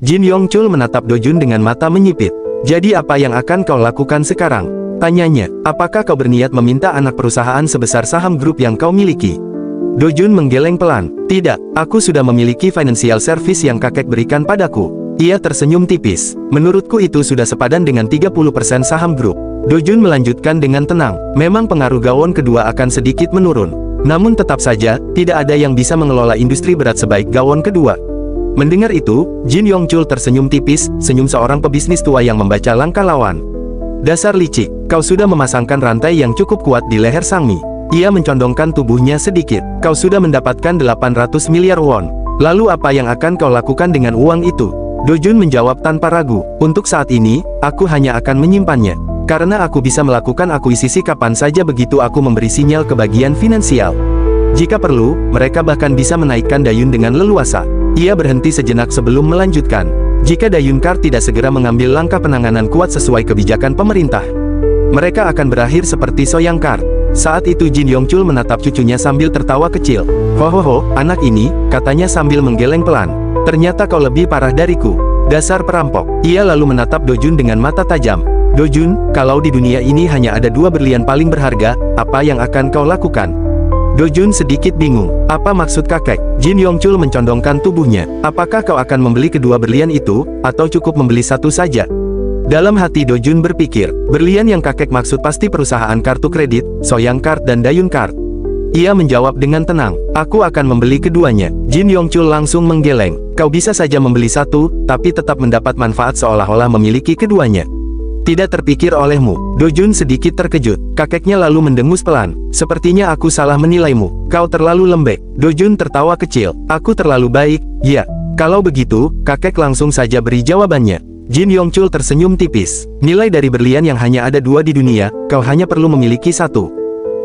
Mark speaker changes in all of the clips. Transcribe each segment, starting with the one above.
Speaker 1: Jin Yongchul menatap Do Jun dengan mata menyipit. Jadi apa yang akan kau lakukan sekarang? Tanyanya, apakah kau berniat meminta anak perusahaan sebesar saham grup yang kau miliki? Do Jun menggeleng pelan. Tidak, aku sudah memiliki financial service yang kakek berikan padaku. Ia tersenyum tipis. Menurutku itu sudah sepadan dengan 30% saham grup. Do Jun melanjutkan dengan tenang. Memang pengaruh Gawon kedua akan sedikit menurun. Namun tetap saja, tidak ada yang bisa mengelola industri berat sebaik Gawon kedua. Mendengar itu, Jin Yongchul tersenyum tipis, senyum seorang pebisnis tua yang membaca langkah lawan. Dasar licik, kau sudah memasangkan rantai yang cukup kuat di leher Sangmi. Ia mencondongkan tubuhnya sedikit. Kau sudah mendapatkan 800 miliar won. Lalu apa yang akan kau lakukan dengan uang itu? Do Jun menjawab tanpa ragu. Untuk saat ini, aku hanya akan menyimpannya. Karena aku bisa melakukan akuisisi kapan saja begitu aku memberi sinyal ke bagian finansial. Jika perlu, mereka bahkan bisa menaikkan Dayun dengan leluasa. Ia berhenti sejenak sebelum melanjutkan. Jika Dayun Kar tidak segera mengambil langkah penanganan kuat sesuai kebijakan pemerintah, mereka akan berakhir seperti Soyang Kar. Saat itu Jin Yongchul menatap cucunya sambil tertawa kecil. Hohoho, anak ini, katanya sambil menggeleng pelan. Ternyata kau lebih parah dariku. Dasar perampok. Ia lalu menatap Do Jun dengan mata tajam. Do Jun, kalau di dunia ini hanya ada 2 berlian paling berharga, apa yang akan kau lakukan? Do Jun sedikit bingung. Apa maksud kakek? Jin Yongchul mencondongkan tubuhnya. Apakah kau akan membeli kedua berlian itu, atau cukup membeli satu saja? Dalam hati Do Jun berpikir, berlian yang kakek maksud pasti perusahaan kartu kredit, Soyang Card dan Dayun Card. Ia menjawab dengan tenang, aku akan membeli keduanya. Jin Yongchul langsung menggeleng. Kau bisa saja membeli satu, tapi tetap mendapat manfaat seolah-olah memiliki keduanya. Tidak terpikir olehmu. Do Jun sedikit terkejut. Kakeknya lalu mendengus pelan. Sepertinya aku salah menilaimu. Kau terlalu lembek. Do Jun tertawa kecil. Aku terlalu baik. Ya. Kalau begitu, kakek langsung saja beri jawabannya. Jin Yongchul tersenyum tipis. Nilai dari berlian yang hanya ada 2 di dunia, kau hanya perlu memiliki satu.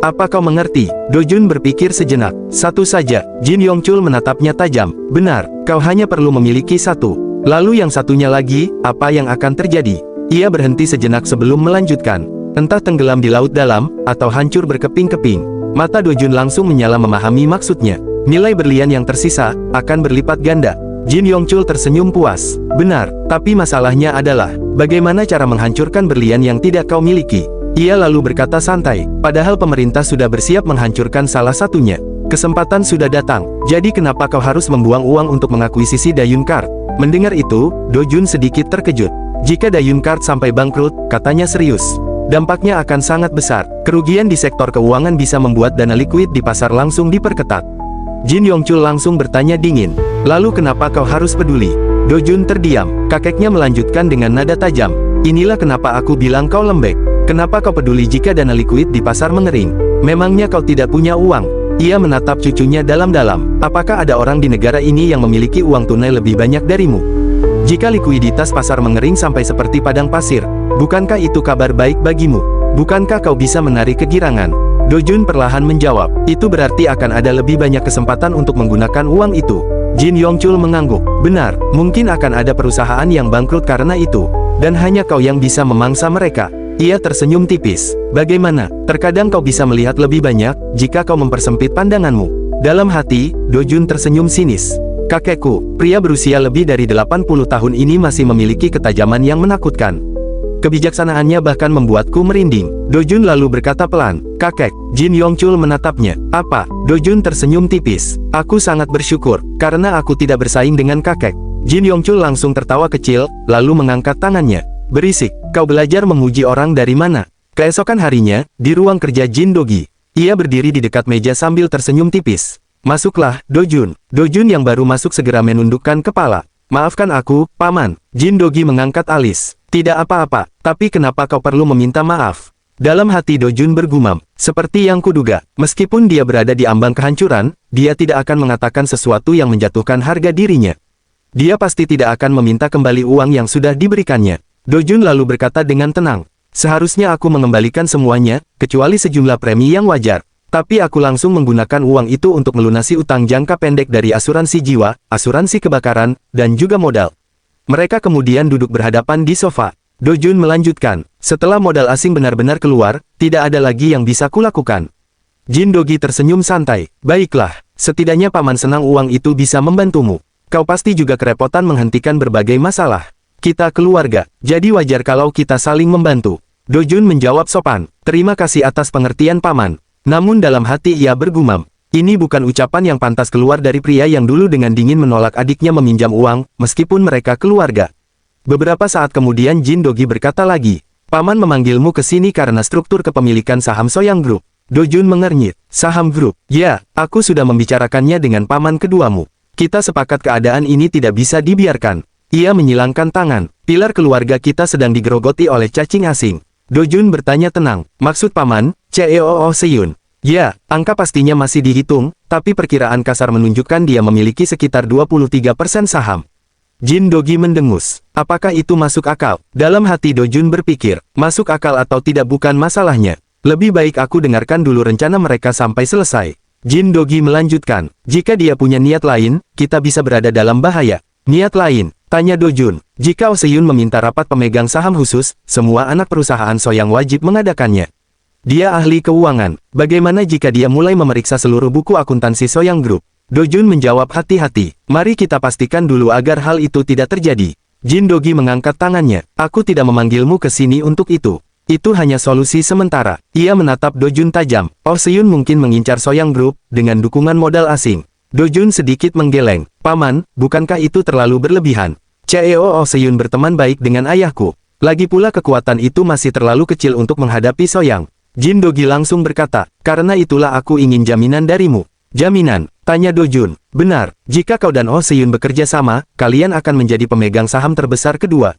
Speaker 1: Apa kau mengerti? Do Jun berpikir sejenak. Satu saja. Jin Yongchul menatapnya tajam. Benar, kau hanya perlu memiliki satu. Lalu yang satunya lagi, apa yang akan terjadi? Ia berhenti sejenak sebelum melanjutkan. Entah tenggelam di laut dalam, atau hancur berkeping-keping. Mata Do Jun langsung menyala memahami maksudnya. Nilai berlian yang tersisa, akan berlipat ganda. Jin Yongchul tersenyum puas. Benar, tapi masalahnya adalah, bagaimana cara menghancurkan berlian yang tidak kau miliki? Ia lalu berkata santai, padahal pemerintah sudah bersiap menghancurkan salah satunya. Kesempatan sudah datang, jadi kenapa kau harus membuang uang untuk mengakuisisi Dayun Card? Mendengar itu, Do Jun sedikit terkejut. Jika Dayun Card sampai bangkrut, katanya serius. Dampaknya akan sangat besar. Kerugian di sektor keuangan bisa membuat dana likuid di pasar langsung diperketat. Jin Yongchul langsung bertanya dingin. Lalu kenapa kau harus peduli? Do Jun terdiam. Kakeknya melanjutkan dengan nada tajam. Inilah kenapa aku bilang kau lembek. Kenapa kau peduli jika dana likuid di pasar mengering? Memangnya kau tidak punya uang? Ia menatap cucunya dalam-dalam. Apakah ada orang di negara ini yang memiliki uang tunai lebih banyak darimu? Jika likuiditas pasar mengering sampai seperti padang pasir, bukankah itu kabar baik bagimu? Bukankah kau bisa menarik kegirangan? Do Jun perlahan menjawab, itu berarti akan ada lebih banyak kesempatan untuk menggunakan uang itu. Jin Yongchul mengangguk. Benar, mungkin akan ada perusahaan yang bangkrut karena itu. Dan hanya kau yang bisa memangsa mereka. Ia tersenyum tipis. Bagaimana? Terkadang kau bisa melihat lebih banyak, jika kau mempersempit pandanganmu. Dalam hati, Do Jun tersenyum sinis. Kakekku, pria berusia lebih dari 80 tahun ini masih memiliki ketajaman yang menakutkan. Kebijaksanaannya bahkan membuatku merinding. Do Jun lalu berkata pelan, kakek. Jin Yongchul menatapnya. Apa? Do Jun tersenyum tipis. Aku sangat bersyukur, karena aku tidak bersaing dengan kakek. Jin Yongchul langsung tertawa kecil, lalu mengangkat tangannya. Berisik, kau belajar memuji orang dari mana? Keesokan harinya, di ruang kerja Jin Dogi. Ia berdiri di dekat meja sambil tersenyum tipis. Masuklah, Do Jun. Do Jun yang baru masuk segera menundukkan kepala. Maafkan aku, Paman. Jin Dogi mengangkat alis. Tidak apa-apa, tapi kenapa kau perlu meminta maaf? Dalam hati Do Jun bergumam. Seperti yang kuduga, meskipun dia berada di ambang kehancuran, dia tidak akan mengatakan sesuatu yang menjatuhkan harga dirinya. Dia pasti tidak akan meminta kembali uang yang sudah diberikannya. Do Jun lalu berkata dengan tenang. Seharusnya aku mengembalikan semuanya, kecuali sejumlah premi yang wajar. Tapi aku langsung menggunakan uang itu untuk melunasi utang jangka pendek dari asuransi jiwa, asuransi kebakaran, dan juga modal. Mereka kemudian duduk berhadapan di sofa. Do Jun melanjutkan, setelah modal asing benar-benar keluar, tidak ada lagi yang bisa kulakukan. Jin Dogi tersenyum santai. Baiklah, setidaknya paman senang uang itu bisa membantumu. kau pasti juga kerepotan menghentikan berbagai masalah. Kita keluarga, jadi wajar kalau kita saling membantu. Dojun menjawab sopan, terima kasih atas pengertian paman. Namun dalam hati ia bergumam, ini bukan ucapan yang pantas keluar dari pria yang dulu dengan dingin menolak adiknya meminjam uang, meskipun mereka keluarga. Beberapa saat kemudian Jin Dogi berkata lagi, paman memanggilmu ke sini karena struktur kepemilikan saham Soyang Group. Dojun mengernyit, saham grup, ya, aku sudah membicarakannya dengan paman keduamu. Kita sepakat keadaan ini tidak bisa dibiarkan. Ia menyilangkan tangan, pilar keluarga kita sedang digerogoti oleh cacing asing. Dojun bertanya tenang, maksud paman, Ceo Seyun. Ya, angka pastinya masih dihitung, tapi perkiraan kasar menunjukkan dia memiliki sekitar 23% saham. Jin Dogi mendengus. Apakah itu masuk akal? Dalam hati Dojun berpikir, masuk akal atau tidak bukan masalahnya. Lebih baik aku dengarkan dulu rencana mereka sampai selesai. Jin Dogi melanjutkan, jika dia punya niat lain, kita bisa berada dalam bahaya. Niat lain? Tanya Dojun. Jika Oh Seyun meminta rapat pemegang saham khusus, semua anak perusahaan Soyang wajib mengadakannya. Dia ahli keuangan. Bagaimana jika dia mulai memeriksa seluruh buku akuntansi Soyang Group? Dojun menjawab hati-hati. Mari kita pastikan dulu agar hal itu tidak terjadi. Jin Dogi mengangkat tangannya. Aku tidak memanggilmu ke sini untuk itu. Itu hanya solusi sementara. Ia menatap Dojun tajam. Oh Seyun mungkin mengincar Soyang Group dengan dukungan modal asing. Dojun sedikit menggeleng. Paman, bukankah itu terlalu berlebihan? Ceo Oh Seyun berteman baik dengan ayahku. Lagi pula kekuatan itu masih terlalu kecil untuk menghadapi Soyang. Jin Dogi langsung berkata, karena itulah aku ingin jaminan darimu. Jaminan? Tanya Dojun. Benar, jika kau dan Oh Seyun bekerja sama, kalian akan menjadi pemegang saham terbesar kedua.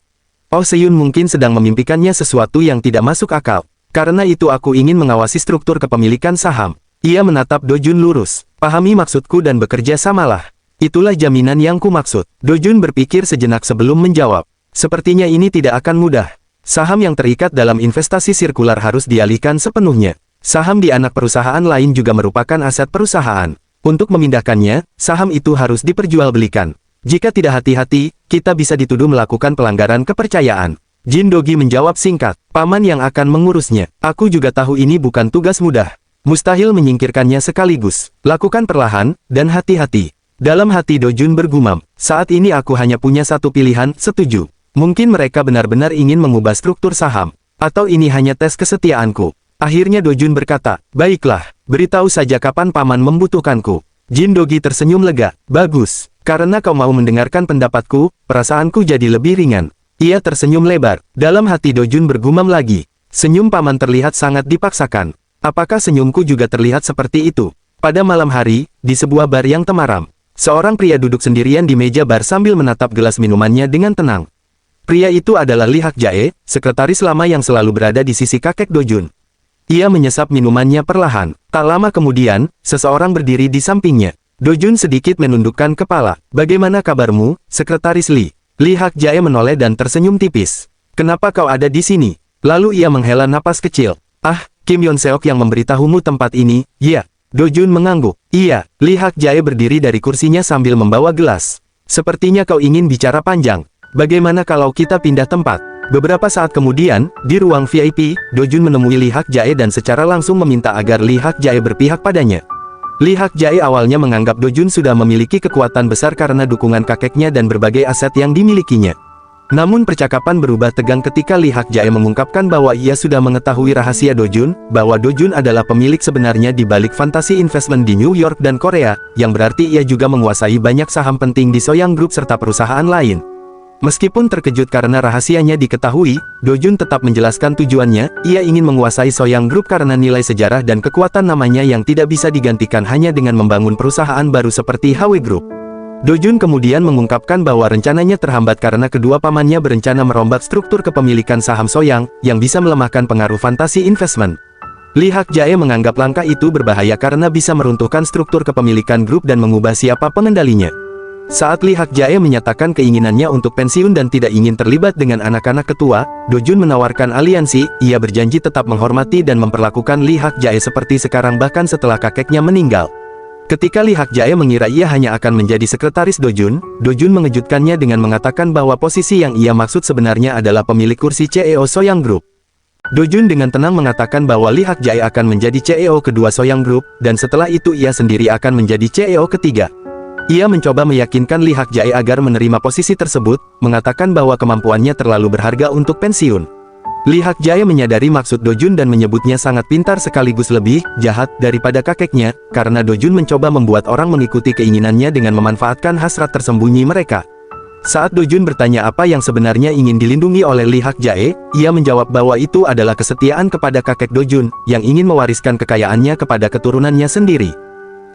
Speaker 1: Oh Seyun mungkin sedang memimpikannya sesuatu yang tidak masuk akal. Karena itu aku ingin mengawasi struktur kepemilikan saham. Ia menatap Dojun lurus. Pahami maksudku dan bekerja samalah. Itulah jaminan yang ku maksud. Dojun berpikir sejenak sebelum menjawab. Sepertinya ini tidak akan mudah. Saham yang terikat dalam investasi sirkular harus dialihkan sepenuhnya. Saham di anak perusahaan lain juga merupakan aset perusahaan. Untuk memindahkannya, saham itu harus diperjualbelikan. Jika tidak hati-hati, kita bisa dituduh melakukan pelanggaran kepercayaan. Jin Dogi menjawab singkat, paman yang akan mengurusnya. Aku juga tahu ini bukan tugas mudah. Mustahil menyingkirkannya sekaligus. Lakukan perlahan, dan hati-hati. Dalam hati Dojun bergumam, saat ini aku hanya punya satu pilihan, setuju. Mungkin mereka benar-benar ingin mengubah struktur saham. Atau ini hanya tes kesetiaanku. Akhirnya Dojun berkata, baiklah, beritahu saja kapan paman membutuhkanku. Jin Dogi tersenyum lega, bagus, karena kau mau mendengarkan pendapatku, perasaanku jadi lebih ringan. Ia tersenyum lebar, dalam hati Dojun bergumam lagi. Senyum paman terlihat sangat dipaksakan. Apakah senyumku juga terlihat seperti itu? Pada malam hari, di sebuah bar yang temaram, seorang pria duduk sendirian di meja bar sambil menatap gelas minumannya dengan tenang. Pria itu adalah Lee Hak Jae, sekretaris lama yang selalu berada di sisi kakek Dojun. Ia menyesap minumannya perlahan. Tak lama kemudian, seseorang berdiri di sampingnya. Dojun sedikit menundukkan kepala. Bagaimana kabarmu, Sekretaris Lee? Lee Hak Jae menoleh dan tersenyum tipis. Kenapa kau ada di sini? Lalu ia menghela napas kecil. Ah, Kim Yon Seok yang memberitahumu tempat ini, ya. Dojun mengangguk. Iya, Lee Hak Jae berdiri dari kursinya sambil membawa gelas. Sepertinya kau ingin bicara panjang. Bagaimana kalau kita pindah tempat? Beberapa saat kemudian, di ruang VIP, Dojun menemui Lee Hak Jae dan secara langsung meminta agar Lee Hak Jae berpihak padanya. Lee Hak Jae awalnya menganggap Dojun sudah memiliki kekuatan besar karena dukungan kakeknya dan berbagai aset yang dimilikinya. Namun percakapan berubah tegang ketika Lee Hak Jae mengungkapkan bahwa ia sudah mengetahui rahasia Dojun, bahwa Dojun adalah pemilik sebenarnya di balik fantasi investment di New York dan Korea, yang berarti ia juga menguasai banyak saham penting di Soyang Group serta perusahaan lain. Meskipun terkejut karena rahasianya diketahui, Dojun tetap menjelaskan tujuannya, ia ingin menguasai Soyang Group karena nilai sejarah dan kekuatan namanya yang tidak bisa digantikan hanya dengan membangun perusahaan baru seperti HW Group. Dojun kemudian mengungkapkan bahwa rencananya terhambat karena kedua pamannya berencana merombak struktur kepemilikan saham Soyang, yang bisa melemahkan pengaruh fantasi investment. Lee Hak Jae menganggap langkah itu berbahaya karena bisa meruntuhkan struktur kepemilikan grup dan mengubah siapa pengendalinya. Saat Lee Hak Jae menyatakan keinginannya untuk pensiun dan tidak ingin terlibat dengan anak-anak ketua, Dojun menawarkan aliansi. Ia berjanji tetap menghormati dan memperlakukan Lee Hak Jae seperti sekarang bahkan setelah kakeknya meninggal. Ketika Lee Hak Jae mengira ia hanya akan menjadi sekretaris Dojun, Dojun mengejutkannya dengan mengatakan bahwa posisi yang ia maksud sebenarnya adalah pemilik kursi CEO Soyang Group. Dojun dengan tenang mengatakan bahwa Lee Hak Jae akan menjadi CEO kedua Soyang Group, dan setelah itu ia sendiri akan menjadi CEO ketiga. Ia mencoba meyakinkan Li Hakjae agar menerima posisi tersebut, mengatakan bahwa kemampuannya terlalu berharga untuk pensiun. Li Hakjae menyadari maksud Dojun dan menyebutnya sangat pintar sekaligus lebih jahat daripada kakeknya, karena Dojun mencoba membuat orang mengikuti keinginannya dengan memanfaatkan hasrat tersembunyi mereka. Saat Dojun bertanya apa yang sebenarnya ingin dilindungi oleh Li Hakjae, ia menjawab bahwa itu adalah kesetiaan kepada kakek Dojun, yang ingin mewariskan kekayaannya kepada keturunannya sendiri.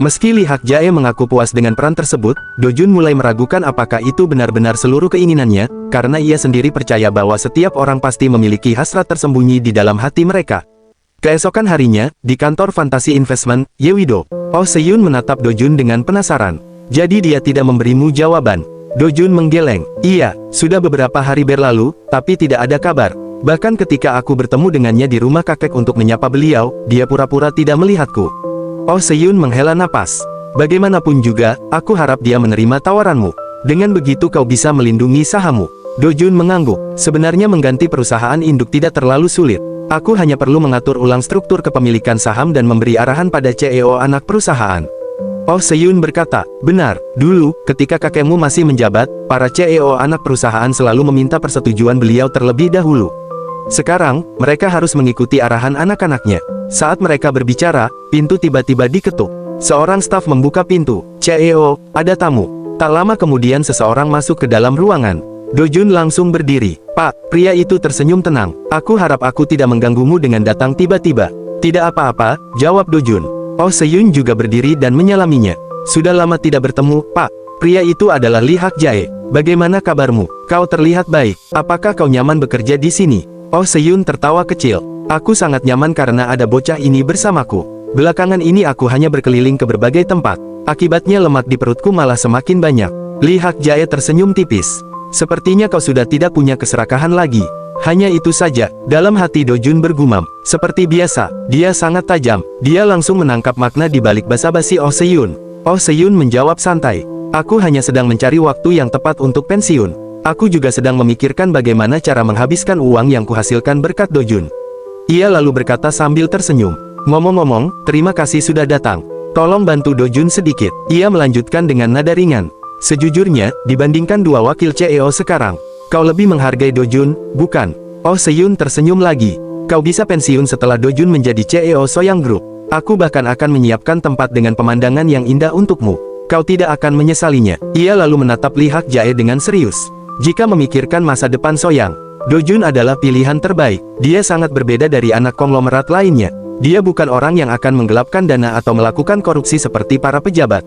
Speaker 1: Meski Li Hakjae mengaku puas dengan peran tersebut, Dojun mulai meragukan apakah itu benar-benar seluruh keinginannya, karena ia sendiri percaya bahwa setiap orang pasti memiliki hasrat tersembunyi di dalam hati mereka. Keesokan harinya, di kantor Fantasy Investment, Yewido, Oh Se-yun menatap Dojun dengan penasaran. Jadi dia tidak memberimu jawaban. Dojun menggeleng. Iya, sudah beberapa hari berlalu, tapi tidak ada kabar. Bahkan ketika aku bertemu dengannya di rumah kakek untuk menyapa beliau, dia pura-pura tidak melihatku. Oh Se-yun menghela napas. Bagaimanapun juga, aku harap dia menerima tawaranmu. Dengan begitu kau bisa melindungi sahammu. Dojun mengangguk. Sebenarnya mengganti perusahaan induk tidak terlalu sulit. Aku hanya perlu mengatur ulang struktur kepemilikan saham dan memberi arahan pada CEO anak perusahaan. Oh Se-yun berkata, benar, dulu, ketika kakekmu masih menjabat, para CEO anak perusahaan selalu meminta persetujuan beliau terlebih dahulu. Sekarang, mereka harus mengikuti arahan anak-anaknya. Saat mereka berbicara, pintu tiba-tiba diketuk. Seorang staf membuka pintu. CEO, ada tamu. Tak lama kemudian seseorang masuk ke dalam ruangan. Dojun langsung berdiri. Pak, pria itu tersenyum tenang. Aku harap aku tidak mengganggumu dengan datang tiba-tiba. Tidak apa-apa, jawab Dojun. Oh Se-yun juga berdiri dan menyalaminya. Sudah lama tidak bertemu, Pak. Pria itu adalah Li Hakjae. Bagaimana kabarmu? Kau terlihat baik. Apakah kau nyaman bekerja di sini? Oh Se-yun tertawa kecil. Aku sangat nyaman karena ada bocah ini bersamaku. Belakangan ini aku hanya berkeliling ke berbagai tempat. Akibatnya lemak di perutku malah semakin banyak. Li Hakjae tersenyum tipis. Sepertinya kau sudah tidak punya keserakahan lagi. Hanya itu saja, dalam hati Dojun bergumam. Seperti biasa, dia sangat tajam. Dia langsung menangkap makna di balik basa-basi Oh Se-yun. Oh Se-yun menjawab santai. Aku hanya sedang mencari waktu yang tepat untuk pensiun. Aku juga sedang memikirkan bagaimana cara menghabiskan uang yang kuhasilkan berkat Dojun. Ia lalu berkata sambil tersenyum. Ngomong-ngomong, terima kasih sudah datang. Tolong bantu Dojun sedikit. Ia melanjutkan dengan nada ringan. Sejujurnya, dibandingkan dua wakil CEO sekarang, kau lebih menghargai Dojun, bukan? Oh Se-yun tersenyum lagi. Kau bisa pensiun setelah Dojun menjadi CEO Soyang Group. Aku bahkan akan menyiapkan tempat dengan pemandangan yang indah untukmu. Kau tidak akan menyesalinya. Ia lalu menatap Li Hakjae dengan serius. Jika memikirkan masa depan Soyang, Dojun adalah pilihan terbaik. Dia sangat berbeda dari anak konglomerat lainnya. Dia bukan orang yang akan menggelapkan dana atau melakukan korupsi seperti para pejabat.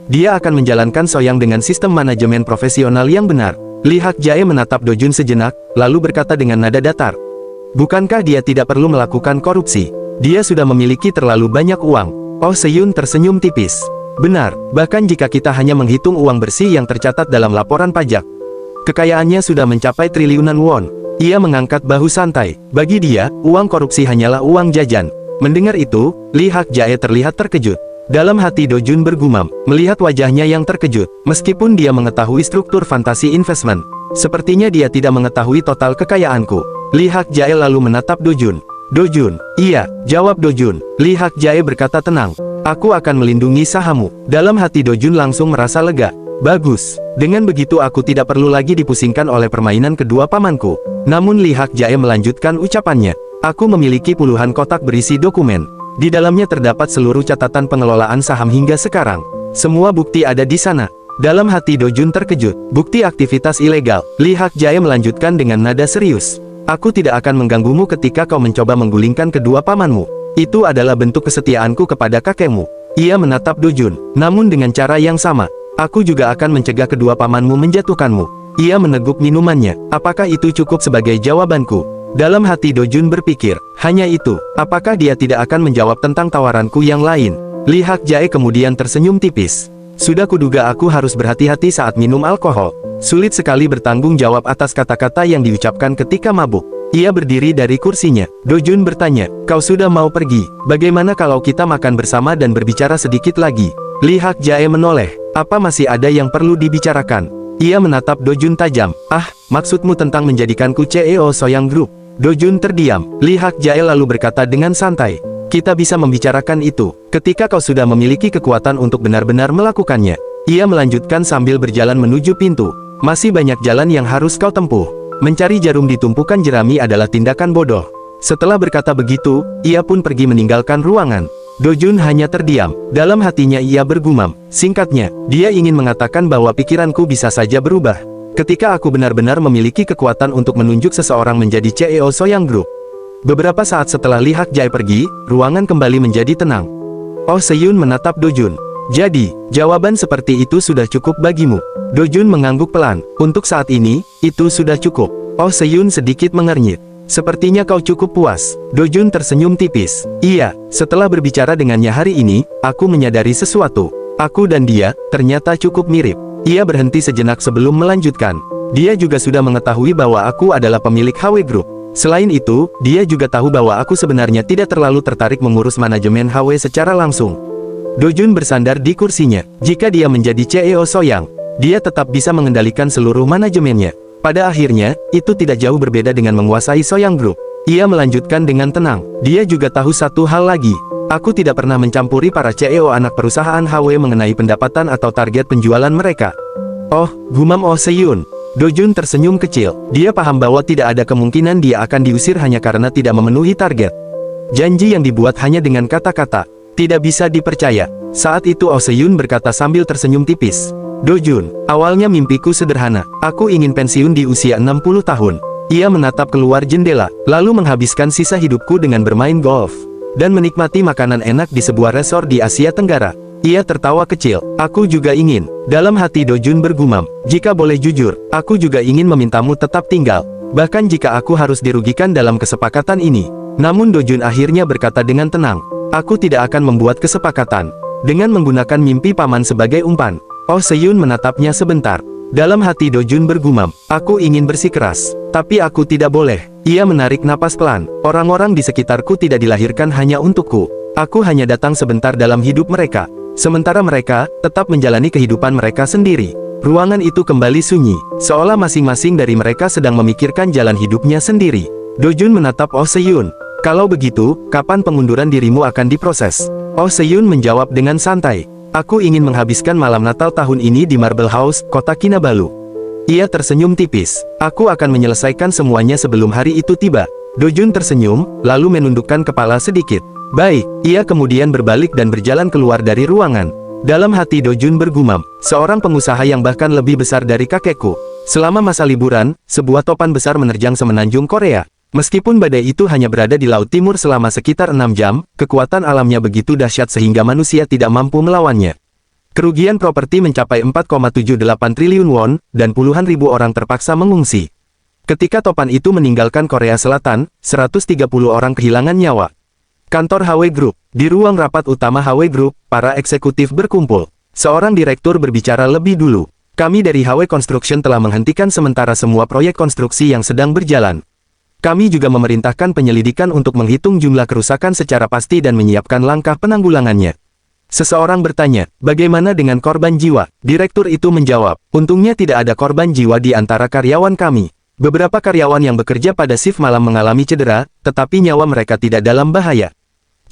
Speaker 1: Dia akan menjalankan Soyang dengan sistem manajemen profesional yang benar. Li Hakjae menatap Dojun sejenak, lalu berkata dengan nada datar. Bukankah dia tidak perlu melakukan korupsi? Dia sudah memiliki terlalu banyak uang. Oh Se-yun tersenyum tipis. Benar, bahkan jika kita hanya menghitung uang bersih yang tercatat dalam laporan pajak, kekayaannya sudah mencapai triliunan won. Ia mengangkat bahu santai. Bagi dia, uang korupsi hanyalah uang jajan. Mendengar itu, Li Hakjae terlihat terkejut. Dalam hati Dojun bergumam, melihat wajahnya yang terkejut. Meskipun dia mengetahui struktur Fantasy Investment, sepertinya dia tidak mengetahui total kekayaanku. Li Hakjae lalu menatap Dojun. Dojun, iya, jawab Dojun. Li Hakjae berkata tenang. Aku akan melindungi sahammu. Dalam hati Dojun langsung merasa lega. Bagus. Dengan begitu aku tidak perlu lagi dipusingkan oleh permainan kedua pamanku. Namun Li Hakjae melanjutkan ucapannya. Aku memiliki puluhan kotak berisi dokumen. Di dalamnya terdapat seluruh catatan pengelolaan saham hingga sekarang. Semua bukti ada di sana. Dalam hati Dojun terkejut. Bukti aktivitas ilegal. Li Hakjae melanjutkan dengan nada serius. Aku tidak akan mengganggumu ketika kau mencoba menggulingkan kedua pamanmu. Itu adalah bentuk kesetiaanku kepada kakekmu. Ia menatap Dojun. Namun dengan cara yang sama, aku juga akan mencegah kedua pamanmu menjatuhkanmu. Ia meneguk minumannya. Apakah itu cukup sebagai jawabanku? Dalam hati Dojun berpikir, hanya itu. Apakah dia tidak akan menjawab tentang tawaranku yang lain? Li Hakjae kemudian tersenyum tipis. Sudah kuduga aku harus berhati-hati saat minum alkohol. Sulit sekali bertanggung jawab atas kata-kata yang diucapkan ketika mabuk. Ia berdiri dari kursinya. Dojun bertanya, kau sudah mau pergi? Bagaimana kalau kita makan bersama dan berbicara sedikit lagi? Li Hakjae menoleh. Apa masih ada yang perlu dibicarakan? Ia menatap Dojun tajam. Ah, maksudmu tentang menjadikanku CEO Soyang Group? Dojun terdiam. Li Hakjae lalu berkata dengan santai. Kita bisa membicarakan itu ketika kau sudah memiliki kekuatan untuk benar-benar melakukannya. Ia melanjutkan sambil berjalan menuju pintu. Masih banyak jalan yang harus kau tempuh. Mencari jarum di tumpukan jerami adalah tindakan bodoh. Setelah berkata begitu, ia pun pergi meninggalkan ruangan. Dojun hanya terdiam. Dalam hatinya ia bergumam. Singkatnya, dia ingin mengatakan bahwa pikiranku bisa saja berubah ketika aku benar-benar memiliki kekuatan untuk menunjuk seseorang menjadi CEO Soyang Group. Beberapa saat setelah Lee Hak Jae pergi, ruangan kembali menjadi tenang. Oh Se-yun menatap Dojun. Jadi, jawaban seperti itu sudah cukup bagimu. Dojun mengangguk pelan. Untuk saat ini, itu sudah cukup. Oh Se-yun sedikit mengernyit. Sepertinya kau cukup puas. Dojun tersenyum tipis. Iya, setelah berbicara dengannya hari ini, aku menyadari sesuatu. Aku dan dia, ternyata cukup mirip. Ia berhenti sejenak sebelum melanjutkan. Dia juga sudah mengetahui bahwa aku adalah pemilik HW Group. Selain itu, dia juga tahu bahwa aku sebenarnya tidak terlalu tertarik mengurus manajemen HW secara langsung. Dojun bersandar di kursinya. Jika dia menjadi CEO Soyang, dia tetap bisa mengendalikan seluruh manajemennya. Pada akhirnya, itu tidak jauh berbeda dengan menguasai Soyang Group. Ia melanjutkan dengan tenang. Dia juga tahu satu hal lagi. Aku tidak pernah mencampuri para CEO anak perusahaan HW mengenai pendapatan atau target penjualan mereka. Oh, gumam Oh Se-yun. Dojun tersenyum kecil. Dia paham bahwa tidak ada kemungkinan dia akan diusir hanya karena tidak memenuhi target. Janji yang dibuat hanya dengan kata-kata tidak bisa dipercaya. Saat itu Oh Se-yun berkata sambil tersenyum tipis. Dojun, awalnya mimpiku sederhana. Aku ingin pensiun di usia 60 tahun. Ia menatap keluar jendela, lalu menghabiskan sisa hidupku dengan bermain golf dan menikmati makanan enak di sebuah resort di Asia Tenggara. Ia tertawa kecil. Aku juga ingin. Dalam hati Dojun bergumam. Jika boleh jujur, aku juga ingin memintamu tetap tinggal. Bahkan jika aku harus dirugikan dalam kesepakatan ini. Namun Dojun akhirnya berkata dengan tenang. Aku tidak akan membuat kesepakatan dengan menggunakan mimpi paman sebagai umpan. Oh Se-yun menatapnya sebentar. Dalam hati Dojun bergumam. Aku ingin bersikeras, tapi aku tidak boleh. Ia menarik napas pelan. Orang-orang di sekitarku tidak dilahirkan hanya untukku. Aku hanya datang sebentar dalam hidup mereka. Sementara mereka tetap menjalani kehidupan mereka sendiri. Ruangan itu kembali sunyi, seolah masing-masing dari mereka sedang memikirkan jalan hidupnya sendiri. Dojun menatap Oh Se-yun. Kalau begitu, kapan pengunduran dirimu akan diproses? Oh Se-yun menjawab dengan santai. Aku ingin menghabiskan malam Natal tahun ini di Marble House, kota Kinabalu. Ia tersenyum tipis. Aku akan menyelesaikan semuanya sebelum hari itu tiba. Dojun tersenyum, lalu menundukkan kepala sedikit. Baik, ia kemudian berbalik dan berjalan keluar dari ruangan. Dalam hati Dojun bergumam, seorang pengusaha yang bahkan lebih besar dari kakekku. Selama masa liburan, sebuah topan besar menerjang semenanjung Korea. Meskipun badai itu hanya berada di Laut Timur selama sekitar 6 jam, kekuatan alamnya begitu dahsyat sehingga manusia tidak mampu melawannya. Kerugian properti mencapai 4,78 triliun won, dan puluhan ribu orang terpaksa mengungsi. Ketika topan itu meninggalkan Korea Selatan, 130 orang kehilangan nyawa. Kantor HW Group. Di ruang rapat utama HW Group, para eksekutif berkumpul. Seorang direktur berbicara lebih dulu. Kami dari HW Construction telah menghentikan sementara semua proyek konstruksi yang sedang berjalan. Kami juga memerintahkan penyelidikan untuk menghitung jumlah kerusakan secara pasti dan menyiapkan langkah penanggulangannya. Seseorang bertanya, bagaimana dengan korban jiwa? Direktur itu menjawab, untungnya tidak ada korban jiwa di antara karyawan kami. Beberapa karyawan yang bekerja pada shift malam mengalami cedera, tetapi nyawa mereka tidak dalam bahaya.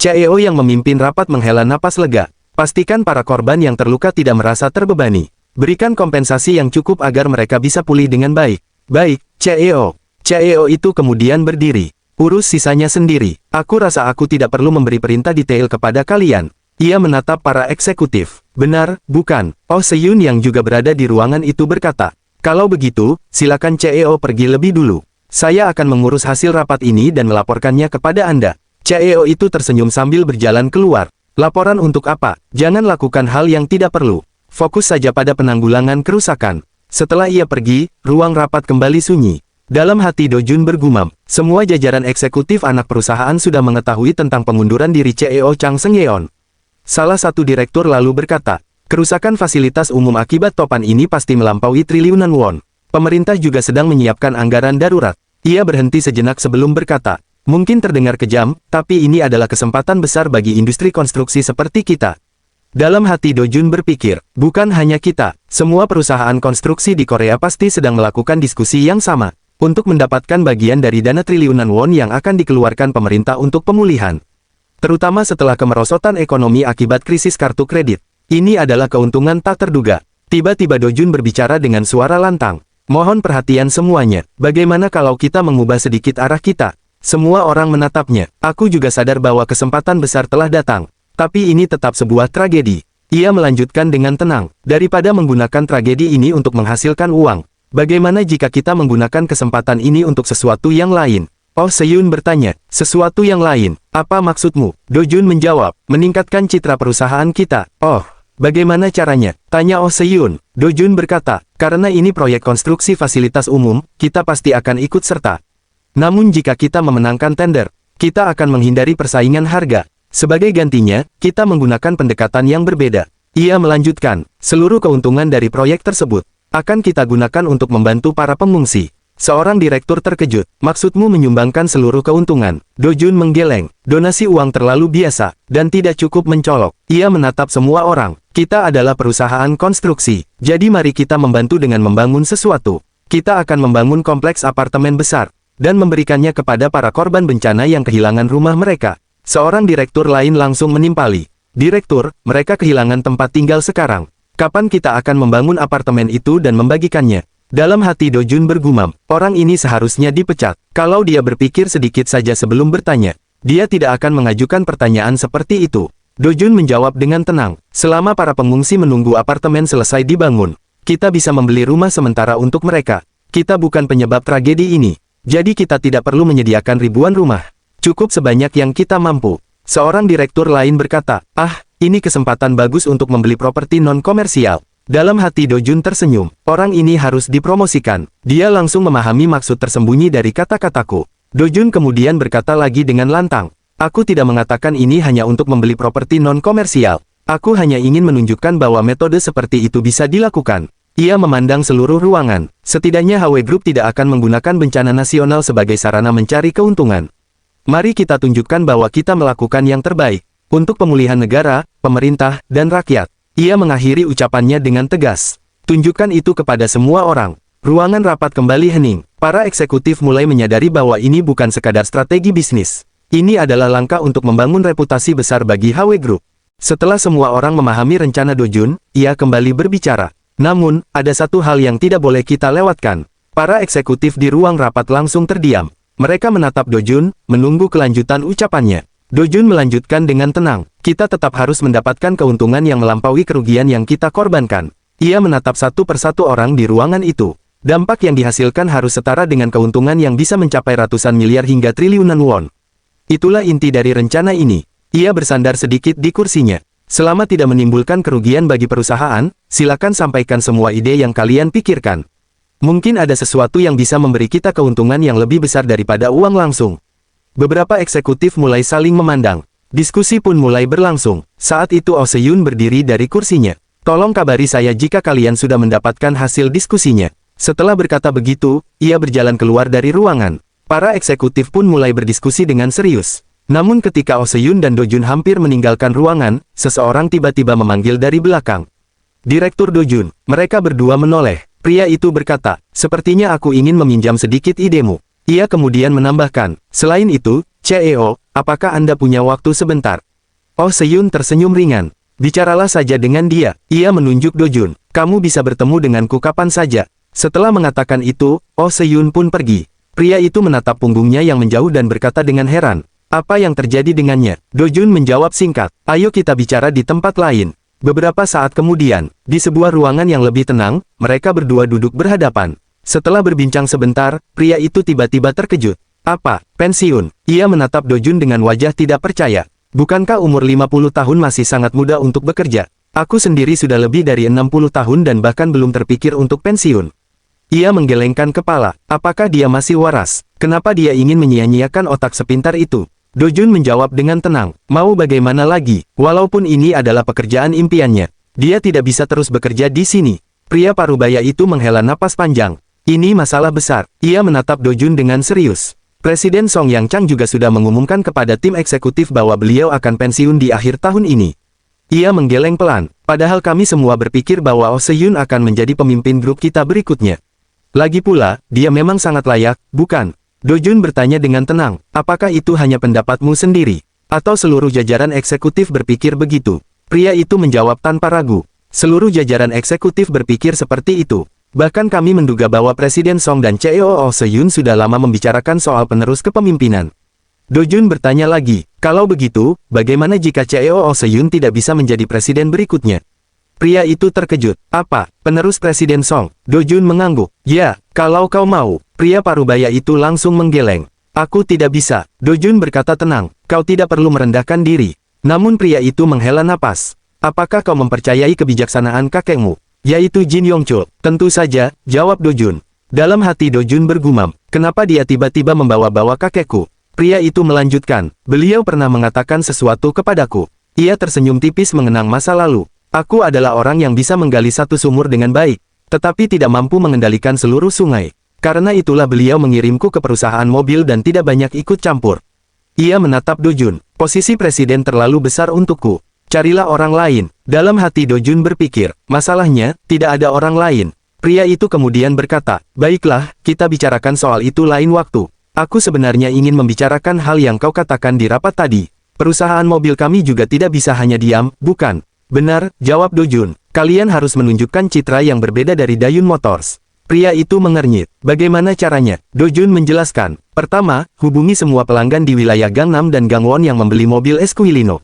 Speaker 1: CEO yang memimpin rapat menghela napas lega. Pastikan para korban yang terluka tidak merasa terbebani. Berikan kompensasi yang cukup agar mereka bisa pulih dengan baik. Baik, CEO. CEO itu kemudian berdiri. Urus sisanya sendiri. Aku rasa aku tidak perlu memberi perintah detail kepada kalian. Ia menatap para eksekutif. Benar, bukan? Oh Se-yun yang juga berada di ruangan itu berkata. Kalau begitu, silakan CEO pergi lebih dulu. Saya akan mengurus hasil rapat ini dan melaporkannya kepada Anda. CEO itu tersenyum sambil berjalan keluar. Laporan untuk apa? Jangan lakukan hal yang tidak perlu. Fokus saja pada penanggulangan kerusakan. Setelah ia pergi, ruang rapat kembali sunyi. Dalam hati Dojun bergumam, semua jajaran eksekutif anak perusahaan sudah mengetahui tentang pengunduran diri CEO Chang Seng-yeon. Salah satu direktur lalu berkata, kerusakan fasilitas umum akibat topan ini pasti melampaui triliunan won. Pemerintah juga sedang menyiapkan anggaran darurat. Ia berhenti sejenak sebelum berkata, mungkin terdengar kejam, tapi ini adalah kesempatan besar bagi industri konstruksi seperti kita. Dalam hati Dojun berpikir, bukan hanya kita, semua perusahaan konstruksi di Korea pasti sedang melakukan diskusi yang sama. Untuk mendapatkan bagian dari dana triliunan won yang akan dikeluarkan pemerintah untuk pemulihan. Terutama setelah kemerosotan ekonomi akibat krisis kartu kredit. Ini adalah keuntungan tak terduga. Tiba-tiba Dojun berbicara dengan suara lantang. Mohon perhatian semuanya, bagaimana kalau kita mengubah sedikit arah kita? Semua orang menatapnya. Aku juga sadar bahwa kesempatan besar telah datang. Tapi ini tetap sebuah tragedi. Ia melanjutkan dengan tenang. Daripada menggunakan tragedi ini untuk menghasilkan uang, bagaimana jika kita menggunakan kesempatan ini untuk sesuatu yang lain? Oh Se-yun bertanya, sesuatu yang lain, apa maksudmu? Dojun menjawab, meningkatkan citra perusahaan kita. Oh, bagaimana caranya? Tanya Oh Se-yun. Dojun berkata, karena ini proyek konstruksi fasilitas umum, kita pasti akan ikut serta. Namun jika kita memenangkan tender, kita akan menghindari persaingan harga. Sebagai gantinya, kita menggunakan pendekatan yang berbeda. Ia melanjutkan, seluruh keuntungan dari proyek tersebut akan kita gunakan untuk membantu para pengungsi. Seorang direktur terkejut, maksudmu menyumbangkan seluruh keuntungan? Dojun menggeleng, donasi uang terlalu biasa, dan tidak cukup mencolok. Ia menatap semua orang, kita adalah perusahaan konstruksi, jadi mari kita membantu dengan membangun sesuatu. Kita akan membangun kompleks apartemen besar, dan memberikannya kepada para korban bencana yang kehilangan rumah mereka. Seorang direktur lain langsung menimpali. Direktur, mereka kehilangan tempat tinggal sekarang. Kapan kita akan membangun apartemen itu dan membagikannya? Dalam hati Dojun bergumam, orang ini seharusnya dipecat. Kalau dia berpikir sedikit saja sebelum bertanya, dia tidak akan mengajukan pertanyaan seperti itu. Dojun menjawab dengan tenang, selama para pengungsi menunggu apartemen selesai dibangun, kita bisa membeli rumah sementara untuk mereka. Kita bukan penyebab tragedi ini. Jadi kita tidak perlu menyediakan ribuan rumah. Cukup sebanyak yang kita mampu. Seorang direktur lain berkata, ini kesempatan bagus untuk membeli properti non-komersial. Dalam hati Dojun tersenyum, orang ini harus dipromosikan. Dia langsung memahami maksud tersembunyi dari kata-kataku. Dojun kemudian berkata lagi dengan lantang, aku tidak mengatakan ini hanya untuk membeli properti non-komersial. Aku hanya ingin menunjukkan bahwa metode seperti itu bisa dilakukan. Ia memandang seluruh ruangan. Setidaknya HW Group tidak akan menggunakan bencana nasional sebagai sarana mencari keuntungan. Mari kita tunjukkan bahwa kita melakukan yang terbaik untuk pemulihan negara, pemerintah, dan rakyat. Ia mengakhiri ucapannya dengan tegas. Tunjukkan itu kepada semua orang. Ruangan rapat kembali hening. Para eksekutif mulai menyadari bahwa ini bukan sekadar strategi bisnis. Ini adalah langkah untuk membangun reputasi besar bagi HW Group. Setelah semua orang memahami rencana Dojun, ia kembali berbicara. Namun, ada satu hal yang tidak boleh kita lewatkan. Para eksekutif di ruang rapat langsung terdiam. Mereka menatap Dojun, menunggu kelanjutan ucapannya. Dojun melanjutkan dengan tenang, kita tetap harus mendapatkan keuntungan yang melampaui kerugian yang kita korbankan. Ia menatap satu persatu orang di ruangan itu. Dampak yang dihasilkan harus setara dengan keuntungan yang bisa mencapai ratusan miliar hingga triliunan won. Itulah inti dari rencana ini. Ia bersandar sedikit di kursinya. Selama tidak menimbulkan kerugian bagi perusahaan, silakan sampaikan semua ide yang kalian pikirkan. Mungkin ada sesuatu yang bisa memberi kita keuntungan yang lebih besar daripada uang langsung. Beberapa eksekutif mulai saling memandang. Diskusi pun mulai berlangsung. Saat itu Oh Se-yun berdiri dari kursinya. Tolong kabari saya jika kalian sudah mendapatkan hasil diskusinya. Setelah berkata begitu, ia berjalan keluar dari ruangan. Para eksekutif pun mulai berdiskusi dengan serius. Namun ketika Oh Se-yun dan Dojun hampir meninggalkan ruangan, seseorang tiba-tiba memanggil dari belakang. Direktur Dojun, mereka berdua menoleh. Pria itu berkata, sepertinya aku ingin meminjam sedikit idemu. Ia kemudian menambahkan, selain itu, CEO, apakah Anda punya waktu sebentar? Oh Se-yun tersenyum ringan. Bicaralah saja dengan dia. Ia menunjuk Dojun. Kamu bisa bertemu denganku kapan saja. Setelah mengatakan itu, Oh Se-yun pun pergi. Pria itu menatap punggungnya yang menjauh dan berkata dengan heran. Apa yang terjadi dengannya? Dojun menjawab singkat, ayo kita bicara di tempat lain. Beberapa saat kemudian, di sebuah ruangan yang lebih tenang, mereka berdua duduk berhadapan. Setelah berbincang sebentar, pria itu tiba-tiba terkejut. Apa? Pensiun? Ia menatap Dojun dengan wajah tidak percaya. Bukankah umur 50 tahun masih sangat muda untuk bekerja? Aku sendiri sudah lebih dari 60 tahun dan bahkan belum terpikir untuk pensiun. Ia menggelengkan kepala. Apakah dia masih waras? Kenapa dia ingin menyia-nyiakan otak sepintar itu? Dojun menjawab dengan tenang, mau bagaimana lagi, walaupun ini adalah pekerjaan impiannya. Dia tidak bisa terus bekerja di sini. Pria parubaya itu menghela napas panjang. Ini masalah besar. Ia menatap Dojun dengan serius. Presiden Song Yang Chang juga sudah mengumumkan kepada tim eksekutif bahwa beliau akan pensiun di akhir tahun ini. Ia menggeleng pelan, padahal kami semua berpikir bahwa Oh Se-yun akan menjadi pemimpin grup kita berikutnya. Lagi pula, dia memang sangat layak, bukan? Dojun bertanya dengan tenang, apakah itu hanya pendapatmu sendiri? Atau seluruh jajaran eksekutif berpikir begitu? Pria itu menjawab tanpa ragu. Seluruh jajaran eksekutif berpikir seperti itu. Bahkan kami menduga bahwa Presiden Song dan CEO Se-yun sudah lama membicarakan soal penerus kepemimpinan. Do-jun bertanya lagi, kalau begitu, bagaimana jika CEO Se-yun tidak bisa menjadi presiden berikutnya? Pria itu terkejut. Apa, penerus Presiden Song? Do-jun mengangguk. Ya, kalau kau mau. Pria parubaya itu langsung menggeleng. Aku tidak bisa. Do-jun berkata tenang, kau tidak perlu merendahkan diri. Namun pria itu menghela napas. Apakah kau mempercayai kebijaksanaan kakekmu? Yaitu Jin Yongchul. Tentu saja, jawab Do-jun. Dalam hati Do-jun bergumam, kenapa dia tiba-tiba membawa-bawa kakekku? Pria itu melanjutkan, beliau pernah mengatakan sesuatu kepadaku. Ia tersenyum tipis mengenang masa lalu. Aku adalah orang yang bisa menggali satu sumur dengan baik, tetapi tidak mampu mengendalikan seluruh sungai. Karena itulah beliau mengirimku ke perusahaan mobil dan tidak banyak ikut campur. Ia menatap Do-jun, posisi presiden terlalu besar untukku. Carilah orang lain. Dalam hati Do-jun berpikir, masalahnya, tidak ada orang lain. Pria itu kemudian berkata, baiklah, kita bicarakan soal itu lain waktu. Aku sebenarnya ingin membicarakan hal yang kau katakan di rapat tadi. Perusahaan mobil kami juga tidak bisa hanya diam, bukan? Benar, jawab Do-jun. Kalian harus menunjukkan citra yang berbeda dari Dayun Motors. Pria itu mengernyit. Bagaimana caranya? Do-jun menjelaskan. Pertama, hubungi semua pelanggan di wilayah Gangnam dan Gangwon yang membeli mobil Esquilino.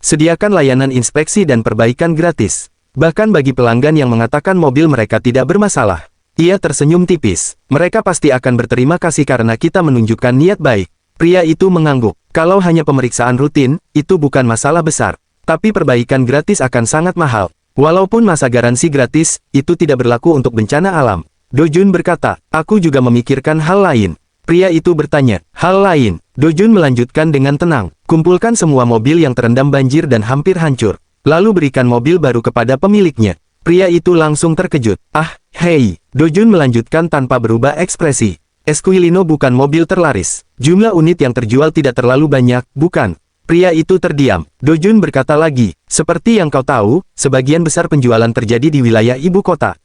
Speaker 1: Sediakan layanan inspeksi dan perbaikan gratis. Bahkan bagi pelanggan yang mengatakan mobil mereka tidak bermasalah. Ia tersenyum tipis. Mereka pasti akan berterima kasih karena kita menunjukkan niat baik. Pria itu mengangguk. Kalau hanya pemeriksaan rutin, itu bukan masalah besar. Tapi perbaikan gratis akan sangat mahal. Walaupun masa garansi gratis, itu tidak berlaku untuk bencana alam. Do-jun berkata, aku juga memikirkan hal lain. Pria itu bertanya, hal lain. Do-jun melanjutkan dengan tenang, kumpulkan semua mobil yang terendam banjir dan hampir hancur. Lalu berikan mobil baru kepada pemiliknya. Pria itu langsung terkejut. Ah, hei. Do-jun melanjutkan tanpa berubah ekspresi. Esquilino bukan mobil terlaris. Jumlah unit yang terjual tidak terlalu banyak, bukan? Pria itu terdiam. Do-jun berkata lagi, seperti yang kau tahu, sebagian besar penjualan terjadi di wilayah ibu kota.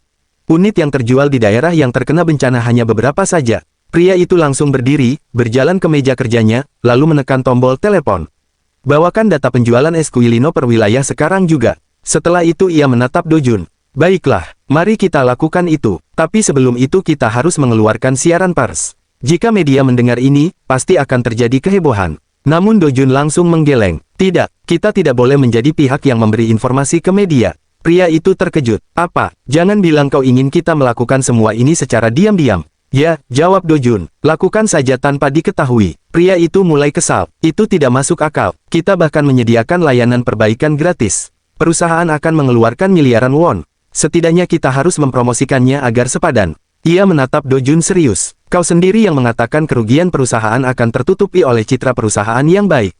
Speaker 1: Unit yang terjual di daerah yang terkena bencana hanya beberapa saja. Pria itu langsung berdiri, berjalan ke meja kerjanya, lalu menekan tombol telepon. Bawakan data penjualan Esquilino per wilayah sekarang juga. Setelah itu ia menatap Do-jun. Baiklah, mari kita lakukan itu. Tapi sebelum itu kita harus mengeluarkan siaran pers. Jika media mendengar ini, pasti akan terjadi kehebohan. Namun Do-jun langsung menggeleng. Tidak, kita tidak boleh menjadi pihak yang memberi informasi ke media. Pria itu terkejut. Apa? Jangan bilang kau ingin kita melakukan semua ini secara diam-diam. Ya, jawab Do-jun. Lakukan saja tanpa diketahui. Pria itu mulai kesal. Itu tidak masuk akal. Kita bahkan menyediakan layanan perbaikan gratis. Perusahaan akan mengeluarkan miliaran won. Setidaknya kita harus mempromosikannya agar sepadan. Ia menatap Do-jun serius. Kau sendiri yang mengatakan kerugian perusahaan akan tertutupi oleh citra perusahaan yang baik.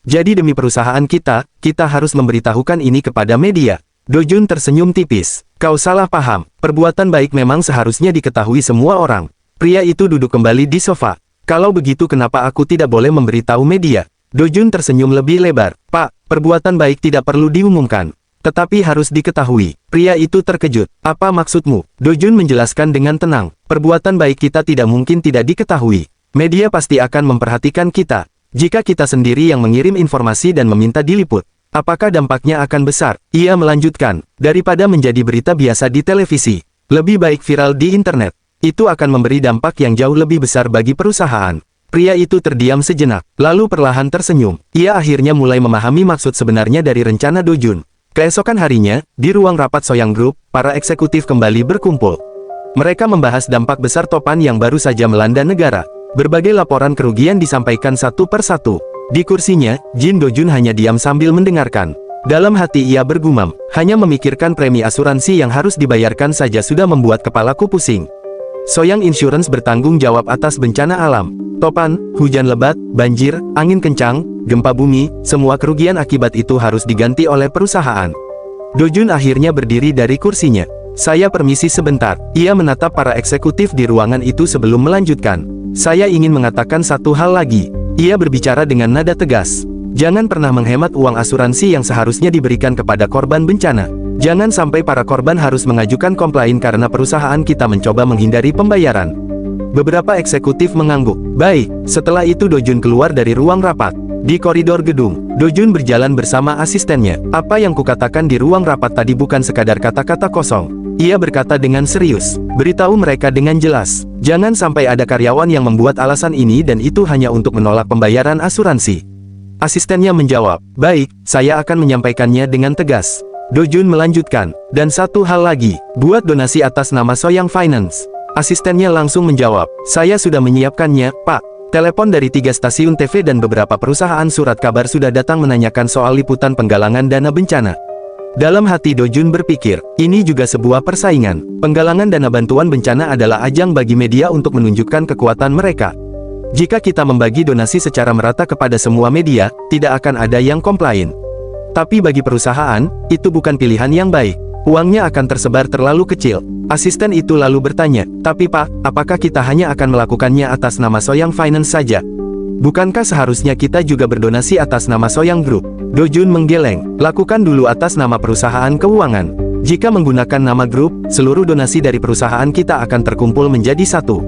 Speaker 1: Jadi demi perusahaan kita harus memberitahukan ini kepada media. Do-jun tersenyum tipis. Kau salah paham. Perbuatan baik memang seharusnya diketahui semua orang. Pria itu duduk kembali di sofa. Kalau begitu kenapa aku tidak boleh memberitahu media? Do-jun tersenyum lebih lebar. Pak, perbuatan baik tidak perlu diumumkan. Tetapi harus diketahui. Pria itu terkejut. Apa maksudmu? Do-jun menjelaskan dengan tenang. Perbuatan baik kita tidak mungkin tidak diketahui. Media pasti akan memperhatikan kita. Jika kita sendiri yang mengirim informasi dan meminta diliput, apakah dampaknya akan besar? Ia melanjutkan, daripada menjadi berita biasa di televisi, lebih baik viral di internet. Itu akan memberi dampak yang jauh lebih besar bagi perusahaan. Pria itu terdiam sejenak, lalu perlahan tersenyum. Ia akhirnya mulai memahami maksud sebenarnya dari rencana Do-jun. Keesokan harinya, di ruang rapat Soyang Group, para eksekutif kembali berkumpul. Mereka membahas dampak besar topan yang baru saja melanda negara. Berbagai laporan kerugian disampaikan satu persatu. Di kursinya, Jin Do-jun hanya diam sambil mendengarkan. Dalam hati ia bergumam, hanya memikirkan premi asuransi yang harus dibayarkan saja sudah membuat kepalaku pusing. Soyang Insurance bertanggung jawab atas bencana alam. Topan, hujan lebat, banjir, angin kencang, gempa bumi, semua kerugian akibat itu harus diganti oleh perusahaan. Do-jun akhirnya berdiri dari kursinya. Saya permisi sebentar. Ia menatap para eksekutif di ruangan itu sebelum melanjutkan. Saya ingin mengatakan satu hal lagi. Ia berbicara dengan nada tegas. Jangan pernah menghemat uang asuransi yang seharusnya diberikan kepada korban bencana. Jangan sampai para korban harus mengajukan komplain karena perusahaan kita mencoba menghindari pembayaran. Beberapa eksekutif mengangguk. Baik, setelah itu Do-jun keluar dari ruang rapat. Di koridor gedung, Dojun berjalan bersama asistennya. Apa yang kukatakan di ruang rapat tadi bukan sekadar kata-kata kosong. Ia berkata dengan serius, beritahu mereka dengan jelas. Jangan sampai ada karyawan yang membuat alasan ini dan itu hanya untuk menolak pembayaran asuransi. Asistennya menjawab, baik, saya akan menyampaikannya dengan tegas. Dojun melanjutkan, dan satu hal lagi, buat donasi atas nama Soyang Finance. Asistennya langsung menjawab, saya sudah menyiapkannya, Pak. Telepon dari 3 stasiun TV dan beberapa perusahaan surat kabar sudah datang menanyakan soal liputan penggalangan dana bencana. Dalam hati Dojun berpikir, ini juga sebuah persaingan. Penggalangan dana bantuan bencana adalah ajang bagi media untuk menunjukkan kekuatan mereka. Jika kita membagi donasi secara merata kepada semua media, tidak akan ada yang komplain. Tapi bagi perusahaan, itu bukan pilihan yang baik. Uangnya akan tersebar terlalu kecil. Asisten itu lalu bertanya, tapi Pak, apakah kita hanya akan melakukannya atas nama Soyang Finance saja? Bukankah seharusnya kita juga berdonasi atas nama Soyang Group? Dojun menggeleng, lakukan dulu atas nama perusahaan keuangan. Jika menggunakan nama grup, seluruh donasi dari perusahaan kita akan terkumpul menjadi satu.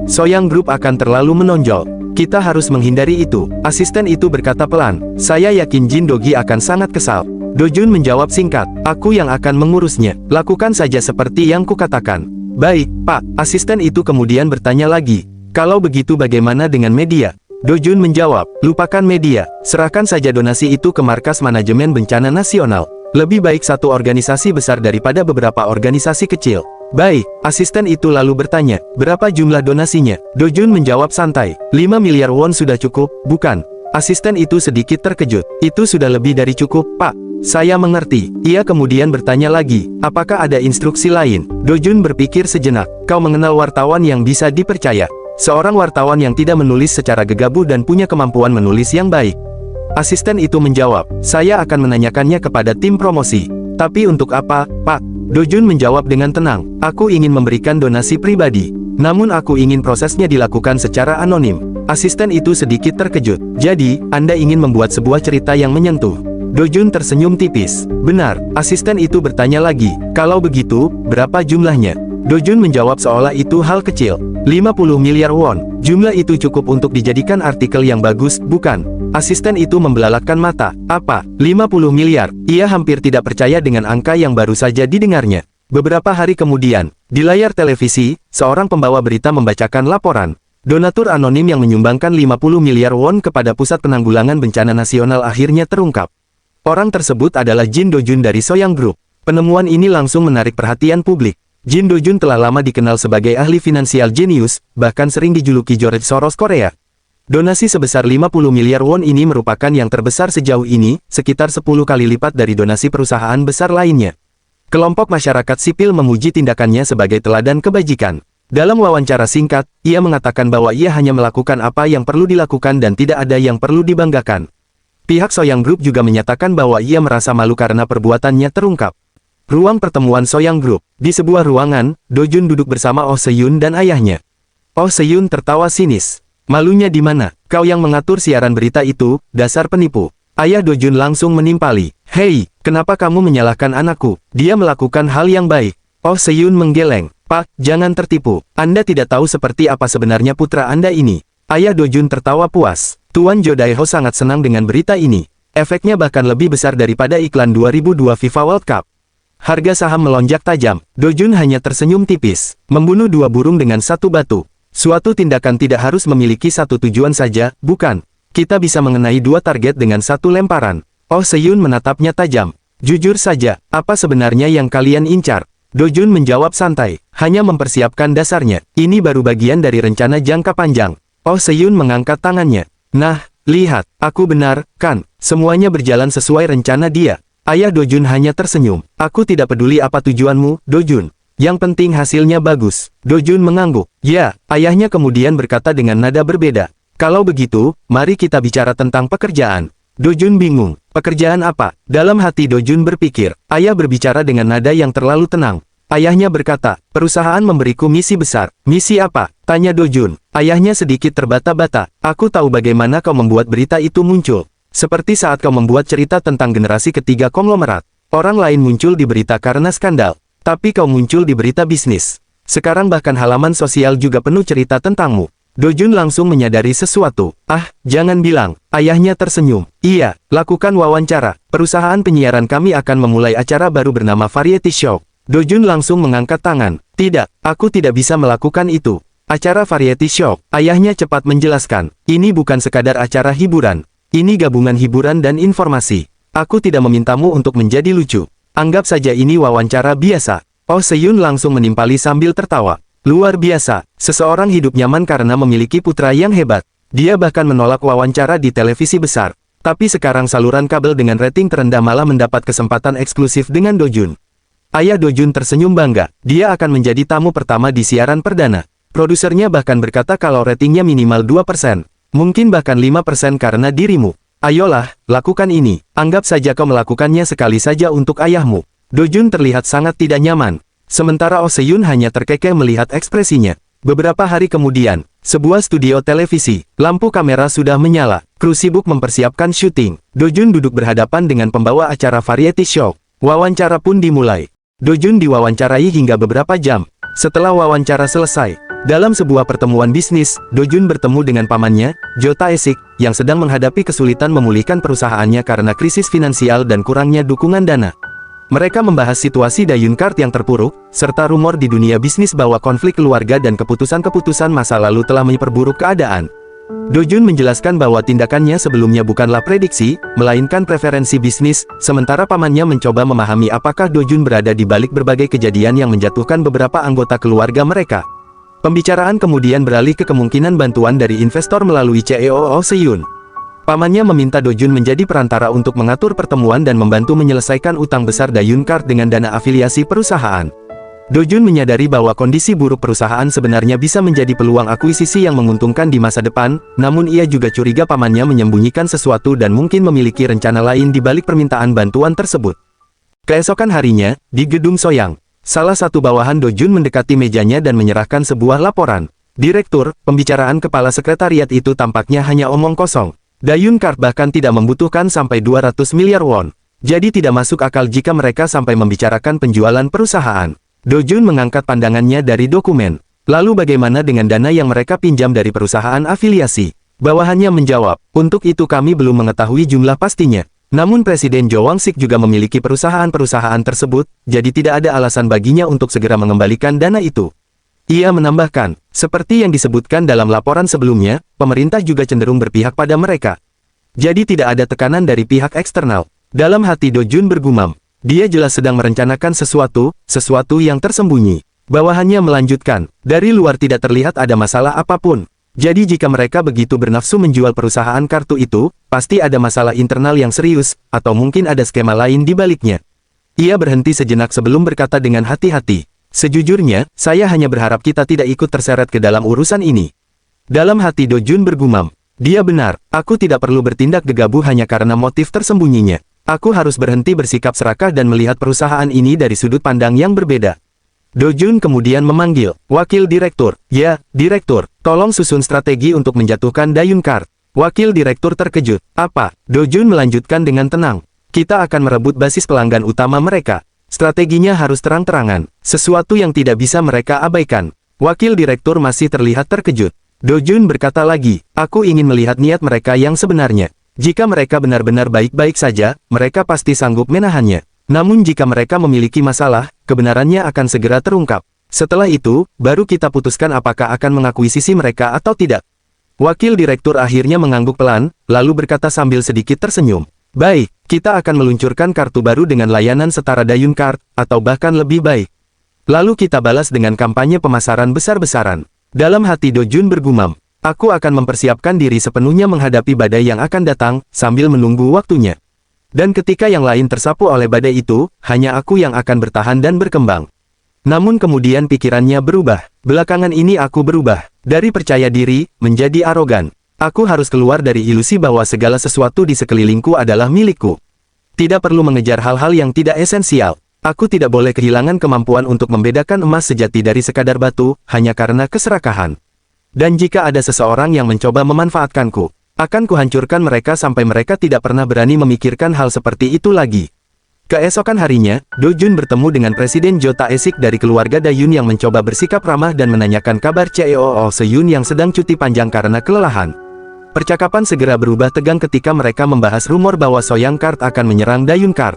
Speaker 1: Soyang Group akan terlalu menonjol. Kita harus menghindari itu. Asisten itu berkata pelan, saya yakin Jin Dogi akan sangat kesal. Dojun menjawab singkat, aku yang akan mengurusnya, lakukan saja seperti yang kukatakan. Baik, Pak. Asisten itu kemudian bertanya lagi, kalau begitu bagaimana dengan media? Dojun menjawab, lupakan media, serahkan saja donasi itu ke Markas Manajemen Bencana Nasional. Lebih baik satu organisasi besar daripada beberapa organisasi kecil. Baik, asisten itu lalu bertanya, berapa jumlah donasinya? Dojun menjawab santai, 5 miliar won sudah cukup, bukan? Asisten itu sedikit terkejut, itu sudah lebih dari cukup, Pak. Saya mengerti. Ia kemudian bertanya lagi, apakah ada instruksi lain? Dojun berpikir sejenak, kau mengenal wartawan yang bisa dipercaya. Seorang wartawan yang tidak menulis secara gegabah dan punya kemampuan menulis yang baik. Asisten itu menjawab, saya akan menanyakannya kepada tim promosi. Tapi untuk apa, Pak? Dojun menjawab dengan tenang, aku ingin memberikan donasi pribadi. Namun aku ingin prosesnya dilakukan secara anonim. Asisten itu sedikit terkejut. Jadi, Anda ingin membuat sebuah cerita yang menyentuh. Dojun tersenyum tipis. Benar, asisten itu bertanya lagi, kalau begitu, berapa jumlahnya? Dojun menjawab seolah itu hal kecil. 50 miliar won. Jumlah itu cukup untuk dijadikan artikel yang bagus, bukan? Asisten itu membelalakkan mata. Apa? 50 miliar? Ia hampir tidak percaya dengan angka yang baru saja didengarnya. Beberapa hari kemudian, di layar televisi, seorang pembawa berita membacakan laporan. Donatur anonim yang menyumbangkan 50 miliar won kepada Pusat Penanggulangan Bencana Nasional akhirnya terungkap. Orang tersebut adalah Jin Dojun dari Soyang Group. Penemuan ini langsung menarik perhatian publik. Jin Dojun telah lama dikenal sebagai ahli finansial jenius, bahkan sering dijuluki George Soros Korea. Donasi sebesar 50 miliar won ini merupakan yang terbesar sejauh ini, sekitar 10 kali lipat dari donasi perusahaan besar lainnya. Kelompok masyarakat sipil memuji tindakannya sebagai teladan kebajikan. Dalam wawancara singkat, ia mengatakan bahwa ia hanya melakukan apa yang perlu dilakukan dan tidak ada yang perlu dibanggakan. Pihak Soyang Group juga menyatakan bahwa ia merasa malu karena perbuatannya terungkap. Ruang pertemuan Soyang Group. Di sebuah ruangan, Dojun duduk bersama Oh Se-yun dan ayahnya. Oh Se-yun tertawa sinis. Malunya di mana? Kau yang mengatur siaran berita itu, dasar penipu. Ayah Dojun langsung menimpali. Hei, kenapa kamu menyalahkan anakku? Dia melakukan hal yang baik. Oh Se-yun menggeleng. Pak, jangan tertipu. Anda tidak tahu seperti apa sebenarnya putra Anda ini. Ayah Dojun tertawa puas. Tuan Jo Dae-ho sangat senang dengan berita ini. Efeknya bahkan lebih besar daripada iklan 2002 FIFA World Cup. Harga saham melonjak tajam. Dojun hanya tersenyum tipis. Membunuh 2 burung dengan 1 batu. Suatu tindakan tidak harus memiliki satu tujuan saja, bukan? Kita bisa mengenai 2 target dengan 1 lemparan. Oh Se-yun menatapnya tajam. Jujur saja, apa sebenarnya yang kalian incar? Dojun menjawab santai. Hanya mempersiapkan dasarnya. Ini baru bagian dari rencana jangka panjang. Oh Se-yun mengangkat tangannya. Nah, lihat, aku benar, kan? Semuanya berjalan sesuai rencana dia. Ayah Dojun hanya tersenyum. Aku tidak peduli apa tujuanmu, Dojun. Yang penting hasilnya bagus. Dojun mengangguk. Ya, ayahnya kemudian berkata dengan nada berbeda. Kalau begitu, mari kita bicara tentang pekerjaan. Dojun bingung. Pekerjaan apa? Dalam hati Dojun berpikir. Ayah berbicara dengan nada yang terlalu tenang. Ayahnya berkata, perusahaan memberiku misi besar. Misi apa? Tanya Dojun. Ayahnya sedikit terbata-bata. Aku tahu bagaimana kau membuat berita itu muncul. Seperti saat kau membuat cerita tentang generasi ketiga konglomerat. Orang lain muncul di berita karena skandal. Tapi kau muncul di berita bisnis. Sekarang bahkan halaman sosial juga penuh cerita tentangmu. Dojun langsung menyadari sesuatu. Ah, jangan bilang. Ayahnya tersenyum. Iya, lakukan wawancara. Perusahaan penyiaran kami akan memulai acara baru bernama Variety Show. Dojun langsung mengangkat tangan. Tidak, aku tidak bisa melakukan itu. Acara Variety Show, ayahnya cepat menjelaskan. Ini bukan sekadar acara hiburan. Ini gabungan hiburan dan informasi. Aku tidak memintamu untuk menjadi lucu. Anggap saja ini wawancara biasa. Oh Se-yun langsung menimpali sambil tertawa. Luar biasa, seseorang hidup nyaman karena memiliki putra yang hebat. Dia bahkan menolak wawancara di televisi besar. Tapi sekarang saluran kabel dengan rating terendah malah mendapat kesempatan eksklusif dengan Dojun. Ayah Dojun tersenyum bangga. Dia akan menjadi tamu pertama di siaran perdana. Produsernya bahkan berkata kalau ratingnya minimal 2%. Mungkin bahkan 5% karena dirimu. Ayolah, lakukan ini. Anggap saja kau melakukannya sekali saja untuk ayahmu. Dojun terlihat sangat tidak nyaman. Sementara Oh Se-yun hanya terkekeh melihat ekspresinya. Beberapa hari kemudian, sebuah studio televisi, lampu kamera sudah menyala, kru sibuk mempersiapkan syuting. Dojun duduk berhadapan dengan pembawa acara variety show. Wawancara pun dimulai. Dojun diwawancarai hingga beberapa jam. Setelah wawancara selesai, dalam sebuah pertemuan bisnis, Dojun bertemu dengan pamannya, Jo Tae-sik, yang sedang menghadapi kesulitan memulihkan perusahaannya karena krisis finansial dan kurangnya dukungan dana. Mereka membahas situasi Dayun Kart yang terpuruk, serta rumor di dunia bisnis bahwa konflik keluarga dan keputusan-keputusan masa lalu telah memperburuk keadaan. Dojun menjelaskan bahwa tindakannya sebelumnya bukanlah prediksi, melainkan preferensi bisnis, sementara pamannya mencoba memahami apakah Dojun berada di balik berbagai kejadian yang menjatuhkan beberapa anggota keluarga mereka. Pembicaraan kemudian beralih ke kemungkinan bantuan dari investor melalui CEO Oh Se-yun. Pamannya meminta Dojun menjadi perantara untuk mengatur pertemuan dan membantu menyelesaikan utang besar Dayun Kart dengan dana afiliasi perusahaan. Dojun menyadari bahwa kondisi buruk perusahaan sebenarnya bisa menjadi peluang akuisisi yang menguntungkan di masa depan, namun ia juga curiga pamannya menyembunyikan sesuatu dan mungkin memiliki rencana lain di balik permintaan bantuan tersebut. Keesokan harinya, di gedung Soyang, salah satu bawahan Dojun mendekati mejanya dan menyerahkan sebuah laporan. Direktur, pembicaraan kepala sekretariat itu tampaknya hanya omong kosong. Dayun Kart bahkan tidak membutuhkan sampai 200 miliar won. Jadi tidak masuk akal jika mereka sampai membicarakan penjualan perusahaan. Dojun mengangkat pandangannya dari dokumen. Lalu bagaimana dengan dana yang mereka pinjam dari perusahaan afiliasi? Bawahannya menjawab, untuk itu kami belum mengetahui jumlah pastinya. Namun Presiden Jo Wang-sik juga memiliki perusahaan-perusahaan tersebut, jadi tidak ada alasan baginya untuk segera mengembalikan dana itu. Ia menambahkan, seperti yang disebutkan dalam laporan sebelumnya, pemerintah juga cenderung berpihak pada mereka. Jadi tidak ada tekanan dari pihak eksternal. Dalam hati Dojun bergumam. Dia jelas sedang merencanakan sesuatu yang tersembunyi. Bawahannya melanjutkan, dari luar tidak terlihat ada masalah apapun. Jadi jika mereka begitu bernafsu menjual perusahaan kartu itu, pasti ada masalah internal yang serius, atau mungkin ada skema lain di baliknya. Ia berhenti sejenak sebelum berkata dengan hati-hati. Sejujurnya, saya hanya berharap kita tidak ikut terseret ke dalam urusan ini. Dalam hati Dojun bergumam. Dia benar, aku tidak perlu bertindak gegabah hanya karena motif tersembunyinya. Aku harus berhenti bersikap serakah dan melihat perusahaan ini dari sudut pandang yang berbeda. Dojun kemudian memanggil, Wakil Direktur. Ya, Direktur, tolong susun strategi untuk menjatuhkan Dayun Kart. Wakil Direktur terkejut. Apa? Dojun melanjutkan dengan tenang. Kita akan merebut basis pelanggan utama mereka. Strateginya harus terang-terangan, sesuatu yang tidak bisa mereka abaikan. Wakil Direktur masih terlihat terkejut. Dojun berkata lagi, aku ingin melihat niat mereka yang sebenarnya. Jika mereka benar-benar baik-baik saja, mereka pasti sanggup menahannya. Namun jika mereka memiliki masalah, kebenarannya akan segera terungkap. Setelah itu, baru kita putuskan apakah akan mengakuisisi mereka atau tidak. Wakil Direktur akhirnya mengangguk pelan, lalu berkata sambil sedikit tersenyum. Baik, kita akan meluncurkan kartu baru dengan layanan setara Dayun Kart, atau bahkan lebih baik. Lalu kita balas dengan kampanye pemasaran besar-besaran. Dalam hati Dojun bergumam, aku akan mempersiapkan diri sepenuhnya menghadapi badai yang akan datang, sambil menunggu waktunya. Dan ketika yang lain tersapu oleh badai itu, hanya aku yang akan bertahan dan berkembang. Namun kemudian pikirannya berubah. Belakangan ini aku berubah, dari percaya diri, menjadi arogan. Aku harus keluar dari ilusi bahwa segala sesuatu di sekelilingku adalah milikku. Tidak perlu mengejar hal-hal yang tidak esensial. Aku tidak boleh kehilangan kemampuan untuk membedakan emas sejati dari sekadar batu, hanya karena keserakahan. Dan jika ada seseorang yang mencoba memanfaatkanku, akan kuhancurkan mereka sampai mereka tidak pernah berani memikirkan hal seperti itu lagi. Keesokan harinya, Do Jun bertemu dengan Presiden Jo Tae-sik dari keluarga Dayun yang mencoba bersikap ramah dan menanyakan kabar CEO Oh Se-yoon yang sedang cuti panjang karena kelelahan. Percakapan segera berubah tegang ketika mereka membahas rumor bahwa Soyang Kart akan menyerang Dayun Kart.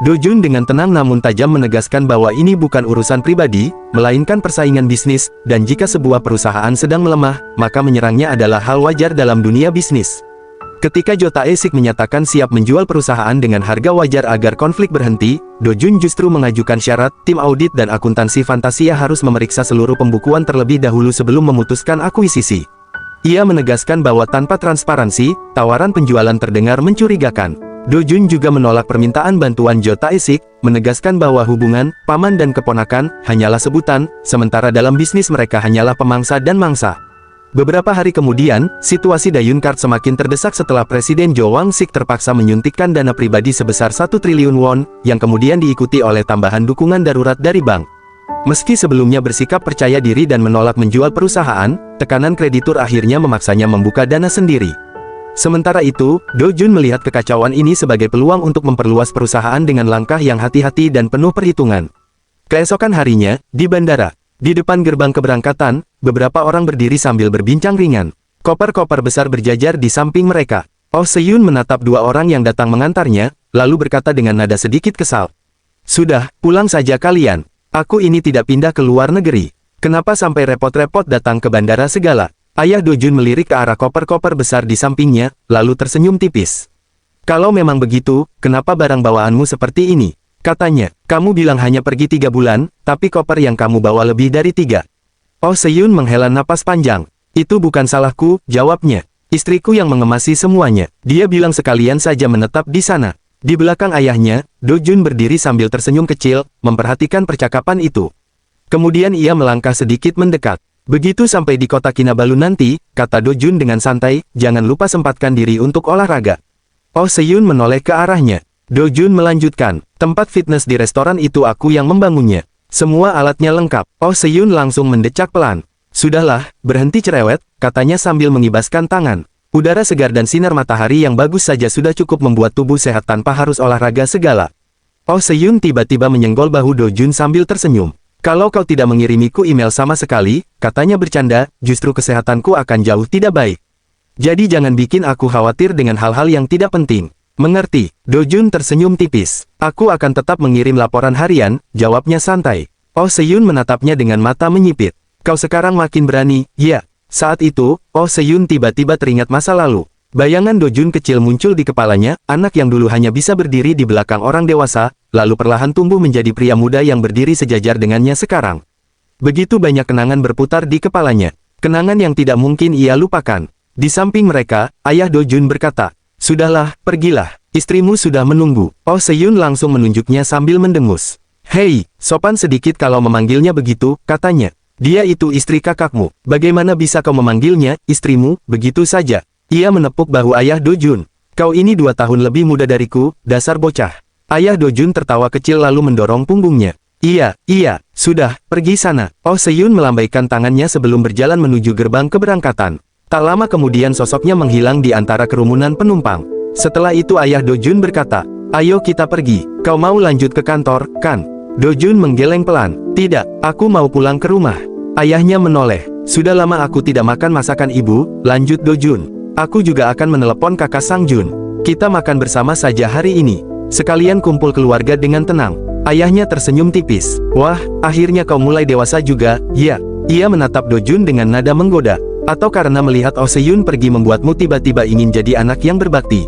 Speaker 1: Do Jun dengan tenang namun tajam menegaskan bahwa ini bukan urusan pribadi, melainkan persaingan bisnis, dan jika sebuah perusahaan sedang melemah, maka menyerangnya adalah hal wajar dalam dunia bisnis. Ketika Jo Tae-sik menyatakan siap menjual perusahaan dengan harga wajar agar konflik berhenti, Do Jun justru mengajukan syarat, tim audit dan akuntansi Fantasia harus memeriksa seluruh pembukuan terlebih dahulu sebelum memutuskan akuisisi. Ia menegaskan bahwa tanpa transparansi, tawaran penjualan terdengar mencurigakan. Do Jun juga menolak permintaan bantuan Jo Tae-sik, menegaskan bahwa hubungan paman dan keponakan hanyalah sebutan, sementara dalam bisnis mereka hanyalah pemangsa dan mangsa. Beberapa hari kemudian, situasi Dayun Kart semakin terdesak setelah Presiden Jo Wang-sik terpaksa menyuntikkan dana pribadi sebesar 1 triliun won, yang kemudian diikuti oleh tambahan dukungan darurat dari bank. Meski sebelumnya bersikap percaya diri dan menolak menjual perusahaan, tekanan kreditur akhirnya memaksanya membuka dana sendiri. Sementara itu, Do Jun melihat kekacauan ini sebagai peluang untuk memperluas perusahaan dengan langkah yang hati-hati dan penuh perhitungan. Keesokan harinya, di bandara, di depan gerbang keberangkatan, beberapa orang berdiri sambil berbincang ringan. Koper-koper besar berjajar di samping mereka. Oh Se-yoon menatap dua orang yang datang mengantarnya, lalu berkata dengan nada sedikit kesal. "Sudah, pulang saja kalian. Aku ini tidak pindah ke luar negeri. Kenapa sampai repot-repot datang ke bandara segala?" Ayah Do Jun melirik ke arah koper-koper besar di sampingnya, lalu tersenyum tipis. "Kalau memang begitu, kenapa barang bawaanmu seperti ini?" Katanya, "Kamu bilang hanya pergi 3 bulan, tapi koper yang kamu bawa lebih dari 3. Oh Se-yoon menghela napas panjang. "Itu bukan salahku," jawabnya. "Istriku yang mengemasi semuanya." Dia bilang sekalian saja menetap di sana. Di belakang ayahnya, Do Jun berdiri sambil tersenyum kecil, memperhatikan percakapan itu. Kemudian ia melangkah sedikit mendekat. "Begitu sampai di kota Kinabalu nanti," kata Do Jun dengan santai, "jangan lupa sempatkan diri untuk olahraga." Oh Se-yoon menoleh ke arahnya. Do Jun melanjutkan, "Tempat fitness di restoran itu aku yang membangunnya. Semua alatnya lengkap." Oh Se-yoon langsung mendecak pelan. "Sudahlah, berhenti cerewet," katanya sambil mengibaskan tangan. "Udara segar dan sinar matahari yang bagus saja sudah cukup membuat tubuh sehat tanpa harus olahraga segala." Oh Se-yoon tiba-tiba menyenggol bahu Do Jun sambil tersenyum. "Kalau kau tidak mengirimiku email sama sekali," katanya bercanda, "justru kesehatanku akan jauh tidak baik. Jadi jangan bikin aku khawatir dengan hal-hal yang tidak penting." "Mengerti." Do Jun tersenyum tipis. "Aku akan tetap mengirim laporan harian," jawabnya santai. Oh Se-yoon menatapnya dengan mata menyipit. "Kau sekarang makin berani, ya." Saat itu, Oh Se-yoon tiba-tiba teringat masa lalu. Bayangan Do Jun kecil muncul di kepalanya, anak yang dulu hanya bisa berdiri di belakang orang dewasa, lalu perlahan tumbuh menjadi pria muda yang berdiri sejajar dengannya sekarang. Begitu banyak kenangan berputar di kepalanya. Kenangan yang tidak mungkin ia lupakan. Di samping mereka, ayah Do Jun berkata, "Sudahlah, pergilah. Istrimu sudah menunggu." Oh Se-yoon langsung menunjuknya sambil mendengus. "Hei, sopan sedikit kalau memanggilnya begitu," katanya. "Dia itu istri kakakmu. Bagaimana bisa kau memanggilnya istrimu begitu saja?" Ia menepuk bahu ayah Do Jun. "Kau ini 2 tahun lebih muda dariku, dasar bocah." Ayah Do Jun tertawa kecil lalu mendorong punggungnya. Iya, sudah, pergi sana." Oh Se-yoon melambaikan tangannya sebelum berjalan menuju gerbang keberangkatan. Tak lama kemudian sosoknya menghilang di antara kerumunan penumpang. Setelah itu ayah Do Jun berkata, "Ayo kita pergi. Kau mau lanjut ke kantor, kan?" Do Jun menggeleng pelan. "Tidak, aku mau pulang ke rumah." Ayahnya menoleh. "Sudah lama aku tidak makan masakan ibu," lanjut Do Jun. "Aku juga akan menelepon kakak Sang Jun. Kita makan bersama saja hari ini. Sekalian kumpul keluarga dengan tenang." Ayahnya tersenyum tipis. "Wah, akhirnya kau mulai dewasa juga, ya?" Ia menatap Do Jun dengan nada menggoda. "Atau karena melihat Oh Se-yoon pergi membuatmu tiba-tiba ingin jadi anak yang berbakti?"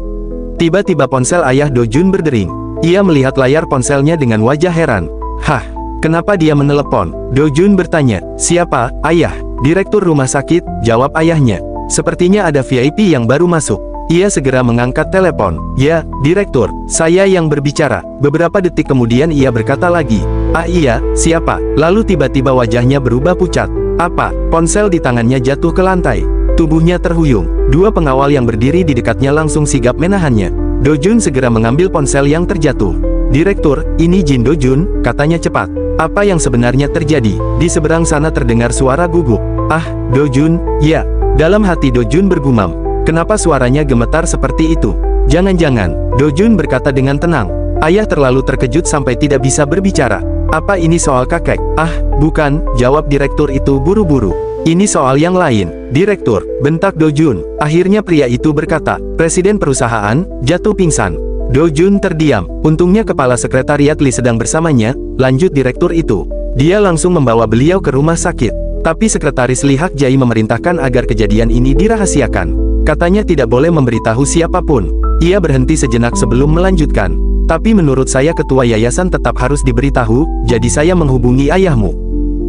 Speaker 1: Tiba-tiba ponsel ayah Do Jun berdering. Ia melihat layar ponselnya dengan wajah heran. "Hah? Kenapa dia menelepon?" Do Jun bertanya. "Siapa, ayah?" "Direktur rumah sakit," jawab ayahnya. "Sepertinya ada VIP yang baru masuk." Ia segera mengangkat telepon. "Ya, direktur, saya yang berbicara." Beberapa detik kemudian ia berkata lagi, "Ah iya, siapa?" Lalu tiba-tiba wajahnya berubah pucat. "Apa?" Ponsel di tangannya jatuh ke lantai. Tubuhnya terhuyung. 2 pengawal yang berdiri di dekatnya langsung sigap menahannya. Do Jun segera mengambil ponsel yang terjatuh. "Direktur, ini Jin Do Jun," katanya cepat. "Apa yang sebenarnya terjadi?" Di seberang sana terdengar suara gugup. "Ah, Do Jun, ya." Dalam hati Do Jun bergumam. Kenapa suaranya gemetar seperti itu? "Jangan-jangan," Do Jun berkata dengan tenang. Ayah terlalu terkejut sampai tidak bisa berbicara. Apa ini soal kakek? Ah, bukan, jawab direktur itu buru-buru. Ini soal yang lain, direktur, bentak Do Jun. Akhirnya pria itu berkata, presiden perusahaan, jatuh pingsan. Do Jun terdiam, untungnya kepala sekretariat Lee sedang bersamanya, lanjut direktur itu. Dia langsung membawa beliau ke rumah sakit. Tapi sekretaris Lee Hak Jae memerintahkan agar kejadian ini dirahasiakan. Katanya tidak boleh memberitahu siapapun. Ia berhenti sejenak sebelum melanjutkan. Tapi menurut saya ketua yayasan tetap harus diberitahu, jadi saya menghubungi ayahmu.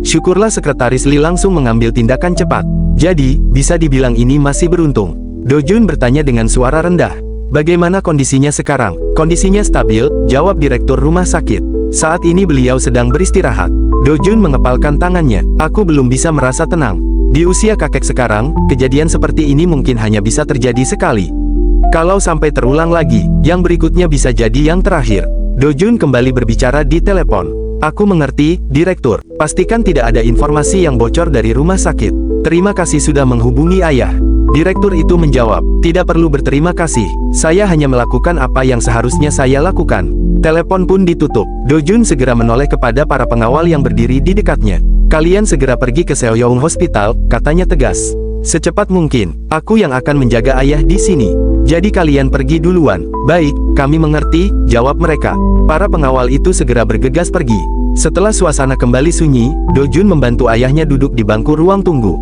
Speaker 1: Syukurlah sekretaris Lee langsung mengambil tindakan cepat. Jadi, bisa dibilang ini masih beruntung. Do Jun bertanya dengan suara rendah. Bagaimana kondisinya sekarang? Kondisinya stabil, jawab direktur rumah sakit. Saat ini beliau sedang beristirahat. Do Jun mengepalkan tangannya. Aku belum bisa merasa tenang. Di usia kakek sekarang, kejadian seperti ini mungkin hanya bisa terjadi sekali. Kalau sampai terulang lagi, yang berikutnya bisa jadi yang terakhir. Do Jun kembali berbicara di telepon. Aku mengerti, direktur. Pastikan tidak ada informasi yang bocor dari rumah sakit. Terima kasih sudah menghubungi ayah. Direktur itu menjawab, tidak perlu berterima kasih. Saya hanya melakukan apa yang seharusnya saya lakukan. Telepon pun ditutup. Do Jun segera menoleh kepada para pengawal yang berdiri di dekatnya. Kalian segera pergi ke Seoyoung Hospital, katanya tegas. Secepat mungkin, aku yang akan menjaga ayah di sini. Jadi kalian pergi duluan. Baik, kami mengerti, jawab mereka. Para pengawal itu segera bergegas pergi. Setelah suasana kembali sunyi, Do Jun membantu ayahnya duduk di bangku ruang tunggu.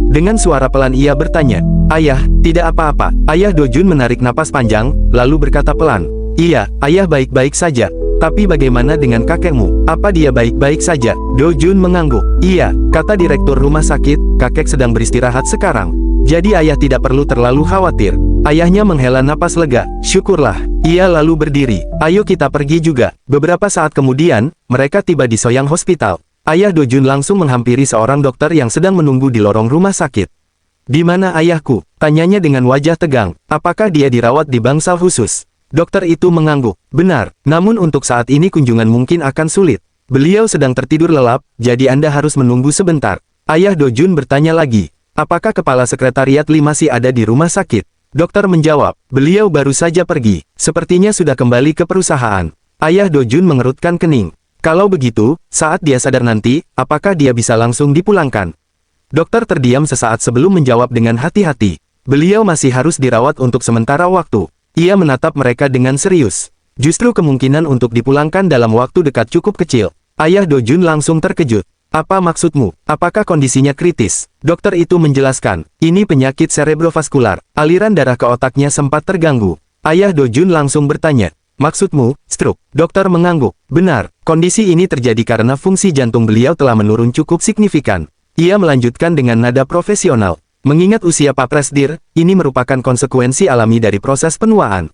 Speaker 1: Dengan suara pelan ia bertanya, ayah, tidak apa-apa. Ayah Do Jun menarik napas panjang, lalu berkata pelan, iya, ayah baik-baik saja. Tapi bagaimana dengan kakekmu? Apa dia baik-baik saja? Do Jun mengangguk. Iya, kata direktur rumah sakit, kakek sedang beristirahat sekarang. Jadi ayah tidak perlu terlalu khawatir. Ayahnya menghela napas lega. Syukurlah. Ia lalu berdiri. Ayo kita pergi juga. Beberapa saat kemudian, mereka tiba di Soyang Hospital. Ayah Do Jun langsung menghampiri seorang dokter yang sedang menunggu di lorong rumah sakit. Di mana ayahku? Tanyanya dengan wajah tegang. Apakah dia dirawat di bangsal khusus? Dokter itu mengangguk. Benar, namun untuk saat ini kunjungan mungkin akan sulit. Beliau sedang tertidur lelap, jadi Anda harus menunggu sebentar. Ayah Do Jun bertanya lagi. Apakah kepala sekretariat Lee masih ada di rumah sakit? Dokter menjawab, beliau baru saja pergi. Sepertinya sudah kembali ke perusahaan. Ayah Do Jun mengerutkan kening. Kalau begitu, saat dia sadar nanti, apakah dia bisa langsung dipulangkan? Dokter terdiam sesaat sebelum menjawab dengan hati-hati. Beliau masih harus dirawat untuk sementara waktu. Ia menatap mereka dengan serius. Justru kemungkinan untuk dipulangkan dalam waktu dekat cukup kecil. Ayah Do Jun langsung terkejut. Apa maksudmu? Apakah kondisinya kritis? Dokter itu menjelaskan, ini penyakit cerebrovaskular. Aliran darah ke otaknya sempat terganggu. Ayah Do Jun langsung bertanya, maksudmu, stroke? Dokter mengangguk. Benar, kondisi ini terjadi karena fungsi jantung beliau telah menurun cukup signifikan. Ia melanjutkan dengan nada profesional. Mengingat usia Pak Presdir, ini merupakan konsekuensi alami dari proses penuaan.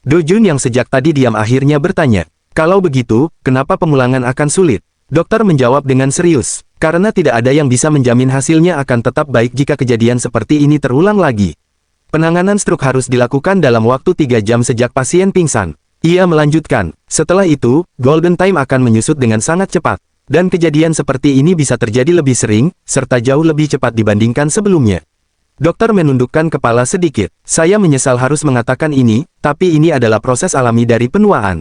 Speaker 1: Do Jun yang sejak tadi diam akhirnya bertanya, kalau begitu, kenapa pemulangan akan sulit? Dokter menjawab dengan serius, karena tidak ada yang bisa menjamin hasilnya akan tetap baik jika kejadian seperti ini terulang lagi. Penanganan stroke harus dilakukan dalam waktu 3 jam sejak pasien pingsan. Ia melanjutkan, setelah itu, golden time akan menyusut dengan sangat cepat. Dan kejadian seperti ini bisa terjadi lebih sering, serta jauh lebih cepat dibandingkan sebelumnya. Dokter menundukkan kepala sedikit. Saya menyesal harus mengatakan ini, tapi ini adalah proses alami dari penuaan.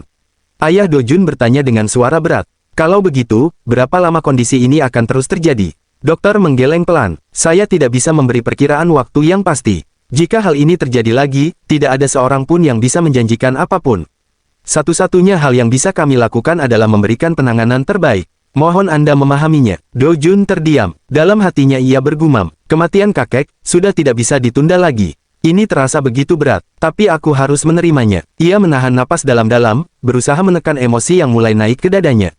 Speaker 1: Ayah Do Jun bertanya dengan suara berat. Kalau begitu, berapa lama kondisi ini akan terus terjadi? Dokter menggeleng pelan. Saya tidak bisa memberi perkiraan waktu yang pasti. Jika hal ini terjadi lagi, tidak ada seorang pun yang bisa menjanjikan apapun. Satu-satunya hal yang bisa kami lakukan adalah memberikan penanganan terbaik. Mohon Anda memahaminya. Do Jun terdiam. Dalam hatinya ia bergumam, kematian kakek, sudah tidak bisa ditunda lagi. Ini terasa begitu berat, tapi aku harus menerimanya. Ia menahan napas dalam-dalam, berusaha menekan emosi yang mulai naik ke dadanya.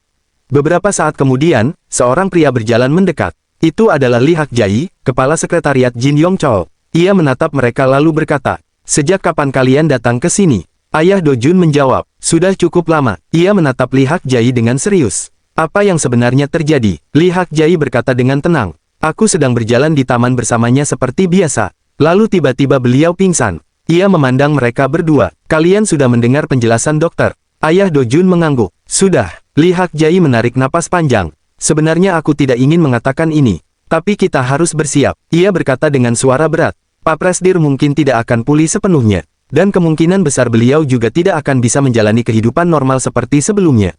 Speaker 1: Beberapa saat kemudian, seorang pria berjalan mendekat. Itu adalah Lee Hak Jae, kepala sekretariat Jin Yong Chol. Ia menatap mereka lalu berkata, sejak kapan kalian datang ke sini? Ayah Do Jun menjawab, sudah cukup lama. Ia menatap Lee Hak Jae dengan serius. Apa yang sebenarnya terjadi? Lee Hak Jae berkata dengan tenang. Aku sedang berjalan di taman bersamanya seperti biasa. Lalu tiba-tiba beliau pingsan. Ia memandang mereka berdua. Kalian sudah mendengar penjelasan dokter? Ayah Do Jun mengangguk. Sudah. Lee Hak Jae menarik napas panjang. Sebenarnya aku tidak ingin mengatakan ini. Tapi kita harus bersiap. Ia berkata dengan suara berat. Pak Presdir mungkin tidak akan pulih sepenuhnya. Dan kemungkinan besar beliau juga tidak akan bisa menjalani kehidupan normal seperti sebelumnya.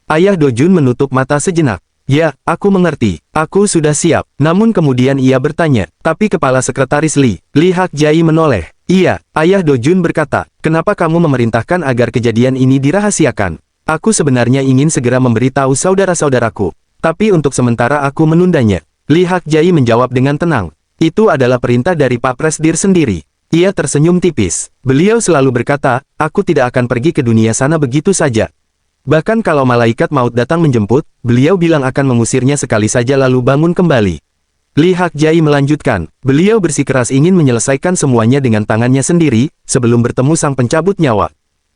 Speaker 1: Ayah Dojun menutup mata sejenak. Ya, aku mengerti. Aku sudah siap. Namun kemudian ia bertanya, tapi kepala sekretaris Li Hak Jai menoleh. Iya, Ayah Dojun berkata, kenapa kamu memerintahkan agar kejadian ini dirahasiakan? Aku sebenarnya ingin segera memberitahu saudara-saudaraku. Tapi untuk sementara aku menundanya. Li Hak Jai menjawab dengan tenang. Itu adalah perintah dari Pak Presdir sendiri. Ia tersenyum tipis. Beliau selalu berkata, aku tidak akan pergi ke dunia sana begitu saja. Bahkan kalau malaikat maut datang menjemput, beliau bilang akan mengusirnya sekali saja lalu bangun kembali. Li Hak Jai melanjutkan, beliau bersikeras ingin menyelesaikan semuanya dengan tangannya sendiri, sebelum bertemu sang pencabut nyawa.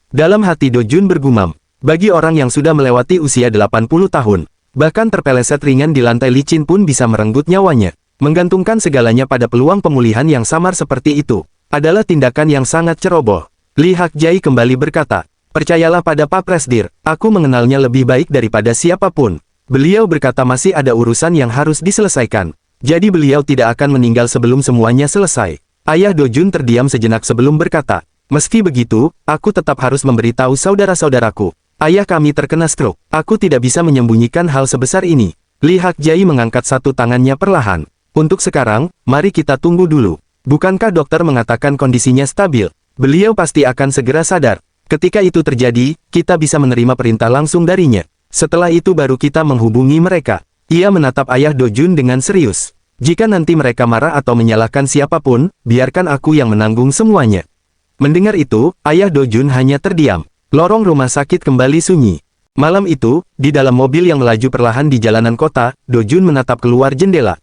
Speaker 1: Dalam hati Dojun bergumam, bagi orang yang sudah melewati usia 80 tahun, bahkan terpeleset ringan di lantai licin pun bisa merenggut nyawanya. Menggantungkan segalanya pada peluang pemulihan yang samar seperti itu adalah tindakan yang sangat ceroboh. Li Hak Jai kembali berkata, percayalah pada Pak Presdir, aku mengenalnya lebih baik daripada siapapun. Beliau berkata masih ada urusan yang harus diselesaikan. Jadi beliau tidak akan meninggal sebelum semuanya selesai. Ayah Dojun terdiam sejenak sebelum berkata, meski begitu, aku tetap harus memberitahu saudara-saudaraku. Ayah kami terkena stroke, aku tidak bisa menyembunyikan hal sebesar ini. Li Hak Jai mengangkat satu tangannya perlahan. Untuk sekarang, mari kita tunggu dulu. Bukankah dokter mengatakan kondisinya stabil? Beliau pasti akan segera sadar. Ketika itu terjadi, kita bisa menerima perintah langsung darinya. Setelah itu baru kita menghubungi mereka. Ia menatap Ayah Dojun dengan serius. Jika nanti mereka marah atau menyalahkan siapapun, biarkan aku yang menanggung semuanya. Mendengar itu, Ayah Dojun hanya terdiam. Lorong rumah sakit kembali sunyi. Malam itu, di dalam mobil yang melaju perlahan di jalanan kota, Dojun menatap keluar jendela.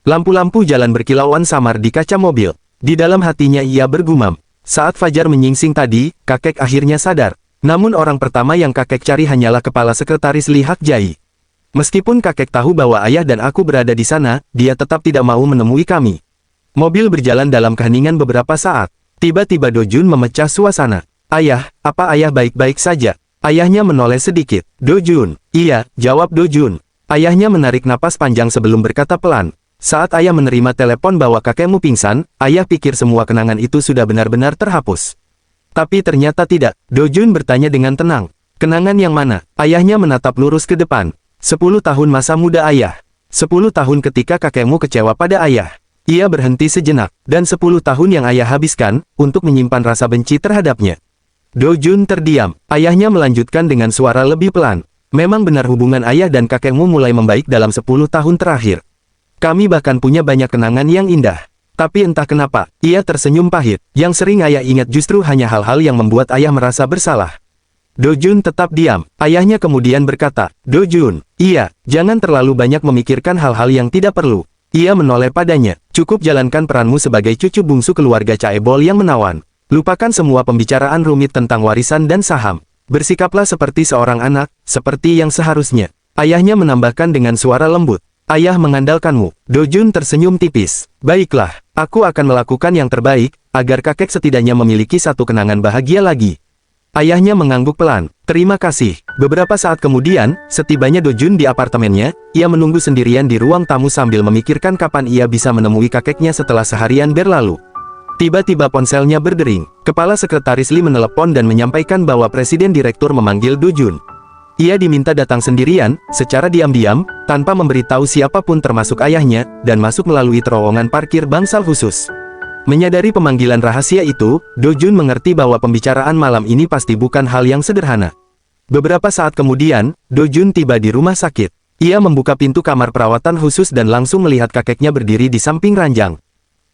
Speaker 1: Lampu-lampu jalan berkilauan samar di kaca mobil. Di dalam hatinya ia bergumam. Saat fajar menyingsing tadi, kakek akhirnya sadar. Namun orang pertama yang kakek cari hanyalah kepala sekretaris Li Hak Jai. Meskipun kakek tahu bahwa ayah dan aku berada di sana, dia tetap tidak mau menemui kami. Mobil berjalan dalam keheningan beberapa saat. Tiba-tiba Dojun memecah suasana. Ayah, apa ayah baik-baik saja? Ayahnya menoleh sedikit. Dojun. Iya, jawab Dojun. Ayahnya menarik napas panjang sebelum berkata pelan. Saat ayah menerima telepon bahwa kakekmu pingsan, ayah pikir semua kenangan itu sudah benar-benar terhapus. Tapi ternyata tidak. Dojun bertanya dengan tenang. Kenangan yang mana? Ayahnya menatap lurus ke depan. 10 tahun masa muda ayah. 10 tahun ketika kakekmu kecewa pada ayah. Ia berhenti sejenak, dan 10 tahun yang ayah habiskan, untuk menyimpan rasa benci terhadapnya. Dojun terdiam. Ayahnya melanjutkan dengan suara lebih pelan. Memang benar hubungan ayah dan kakekmu mulai membaik dalam 10 tahun terakhir. Kami bahkan punya banyak kenangan yang indah. Tapi entah kenapa, ia tersenyum pahit. Yang sering ayah ingat justru hanya hal-hal yang membuat ayah merasa bersalah. Dojun tetap diam. Ayahnya kemudian berkata, Dojun, iya, jangan terlalu banyak memikirkan hal-hal yang tidak perlu. Ia menoleh padanya. Cukup jalankan peranmu sebagai cucu bungsu keluarga Chaebol yang menawan. Lupakan semua pembicaraan rumit tentang warisan dan saham. Bersikaplah seperti seorang anak, seperti yang seharusnya. Ayahnya menambahkan dengan suara lembut. Ayah mengandalkanmu. Dojun tersenyum tipis. Baiklah, aku akan melakukan yang terbaik, agar kakek setidaknya memiliki satu kenangan bahagia lagi. Ayahnya mengangguk pelan. Terima kasih. Beberapa saat kemudian, setibanya Dojun di apartemennya, ia menunggu sendirian di ruang tamu sambil memikirkan kapan ia bisa menemui kakeknya setelah seharian berlalu. Tiba-tiba ponselnya berdering. Kepala sekretaris Li menelepon dan menyampaikan bahwa presiden direktur memanggil Dojun. Ia diminta datang sendirian, secara diam-diam, tanpa memberitahu siapapun termasuk ayahnya, dan masuk melalui terowongan parkir bangsal khusus. Menyadari pemanggilan rahasia itu, Dojun mengerti bahwa pembicaraan malam ini pasti bukan hal yang sederhana. Beberapa saat kemudian, Dojun tiba di rumah sakit. Ia membuka pintu kamar perawatan khusus dan langsung melihat kakeknya berdiri di samping ranjang.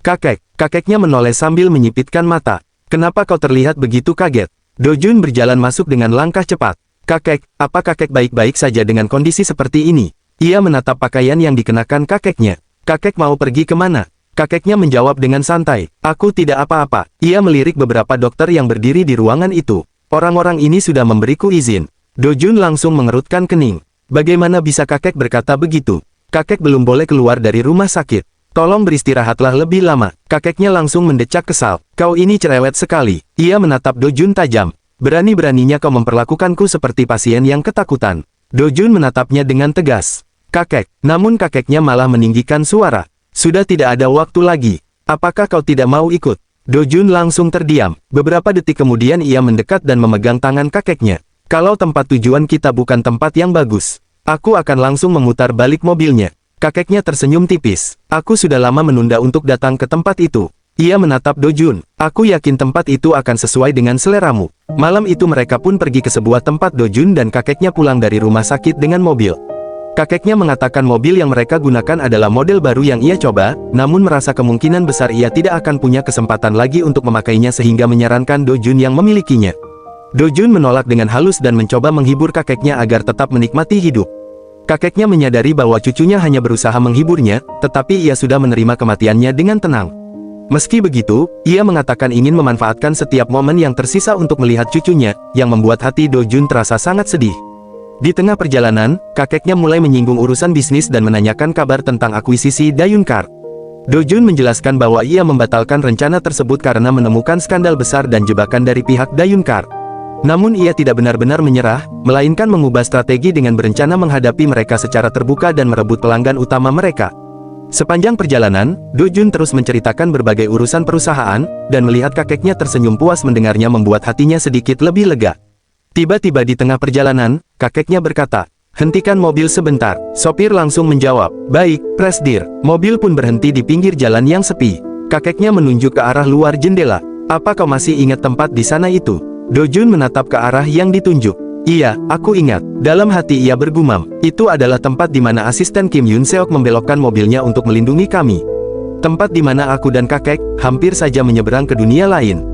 Speaker 1: Kakeknya menoleh sambil menyipitkan mata. Kenapa kau terlihat begitu kaget? Dojun berjalan masuk dengan langkah cepat. Kakek, apa kakek baik-baik saja dengan kondisi seperti ini? Ia menatap pakaian yang dikenakan kakeknya. Kakek mau pergi kemana? Kakeknya menjawab dengan santai. Aku tidak apa-apa. Ia melirik beberapa dokter yang berdiri di ruangan itu. Orang-orang ini sudah memberiku izin. Dojun langsung mengerutkan kening. Bagaimana bisa kakek berkata begitu? Kakek belum boleh keluar dari rumah sakit. Tolong beristirahatlah lebih lama. Kakeknya langsung mendecak kesal. Kau ini cerewet sekali. Ia menatap Dojun tajam. Berani-beraninya kau memperlakukanku seperti pasien yang ketakutan. Dojun menatapnya dengan tegas. Kakek, namun kakeknya malah meninggikan suara. Sudah tidak ada waktu lagi. Apakah kau tidak mau ikut? Dojun langsung terdiam. Beberapa detik kemudian ia mendekat dan memegang tangan kakeknya. Kalau tempat tujuan kita bukan tempat yang bagus, aku akan langsung memutar balik mobilnya. Kakeknya tersenyum tipis. Aku sudah lama menunda untuk datang ke tempat itu. Ia menatap Dojun. Aku yakin tempat itu akan sesuai dengan seleramu. Malam itu mereka pun pergi ke sebuah tempat. Dojun dan kakeknya pulang dari rumah sakit dengan mobil. Kakeknya mengatakan mobil yang mereka gunakan adalah model baru yang ia coba, namun merasa kemungkinan besar ia tidak akan punya kesempatan lagi untuk memakainya sehingga menyarankan Dojun yang memilikinya. Dojun menolak dengan halus dan mencoba menghibur kakeknya agar tetap menikmati hidup. Kakeknya menyadari bahwa cucunya hanya berusaha menghiburnya, tetapi ia sudah menerima kematiannya dengan tenang. Meski begitu, ia mengatakan ingin memanfaatkan setiap momen yang tersisa untuk melihat cucunya, yang membuat hati Dojun terasa sangat sedih. Di tengah perjalanan, kakeknya mulai menyinggung urusan bisnis dan menanyakan kabar tentang akuisisi Dayunkar. Dojun menjelaskan bahwa ia membatalkan rencana tersebut karena menemukan skandal besar dan jebakan dari pihak Dayunkar. Namun ia tidak benar-benar menyerah, melainkan mengubah strategi dengan berencana menghadapi mereka secara terbuka dan merebut pelanggan utama mereka. Sepanjang perjalanan, Dojun terus menceritakan berbagai urusan perusahaan, dan melihat kakeknya tersenyum puas mendengarnya membuat hatinya sedikit lebih lega. Tiba-tiba di tengah perjalanan, kakeknya berkata, "Hentikan mobil sebentar." Sopir langsung menjawab, "Baik, Presdir." Mobil pun berhenti di pinggir jalan yang sepi. Kakeknya menunjuk ke arah luar jendela. "Apa kau masih ingat tempat di sana itu?" Dojun menatap ke arah yang ditunjuk. "Iya, aku ingat." Dalam hati ia bergumam, itu adalah tempat di mana asisten Kim Yun Seok membelokkan mobilnya untuk melindungi kami. Tempat di mana aku dan kakek hampir saja menyeberang ke dunia lain.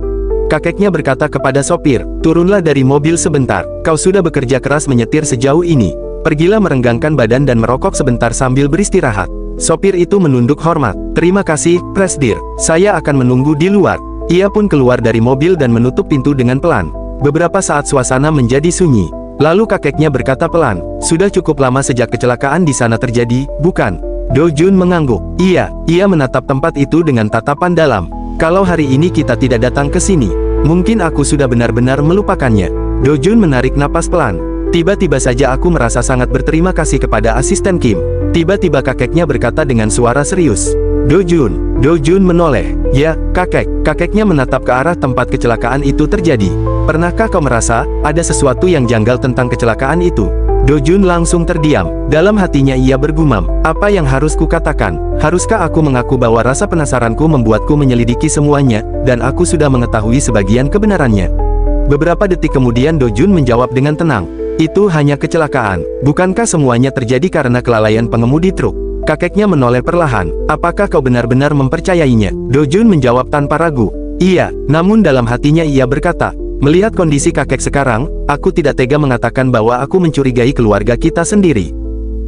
Speaker 1: Kakeknya berkata kepada sopir, "Turunlah dari mobil sebentar. Kau sudah bekerja keras menyetir sejauh ini. Pergilah merenggangkan badan dan merokok sebentar sambil beristirahat." Sopir itu menunduk hormat. "Terima kasih, Presdir. Saya akan menunggu di luar." Ia pun keluar dari mobil dan menutup pintu dengan pelan. Beberapa saat suasana menjadi sunyi. Lalu kakeknya berkata pelan, "Sudah cukup lama sejak kecelakaan di sana terjadi, bukan?" Dojun mengangguk. "Iya." Ia menatap tempat itu dengan tatapan dalam. "Kalau hari ini kita tidak datang ke sini, mungkin aku sudah benar-benar melupakannya." Dojun menarik napas pelan. "Tiba-tiba saja aku merasa sangat berterima kasih kepada asisten Kim." Tiba-tiba kakeknya berkata dengan suara serius. Dojun menoleh. "Ya, kakek." Kakeknya menatap ke arah tempat kecelakaan itu terjadi. "Pernahkah kau merasa ada sesuatu yang janggal tentang kecelakaan itu?" Dojun langsung terdiam. Dalam hatinya ia bergumam, "Apa yang harus kukatakan? Haruskah aku mengaku bahwa rasa penasaranku membuatku menyelidiki semuanya, dan aku sudah mengetahui sebagian kebenarannya?" Beberapa detik kemudian Dojun menjawab dengan tenang, "Itu hanya kecelakaan. Bukankah semuanya terjadi karena kelalaian pengemudi truk?" Kakeknya menoleh perlahan. "Apakah kau benar-benar mempercayainya?" Dojun menjawab tanpa ragu, "Iya." Namun dalam hatinya ia berkata, "Melihat kondisi kakek sekarang, aku tidak tega mengatakan bahwa aku mencurigai keluarga kita sendiri."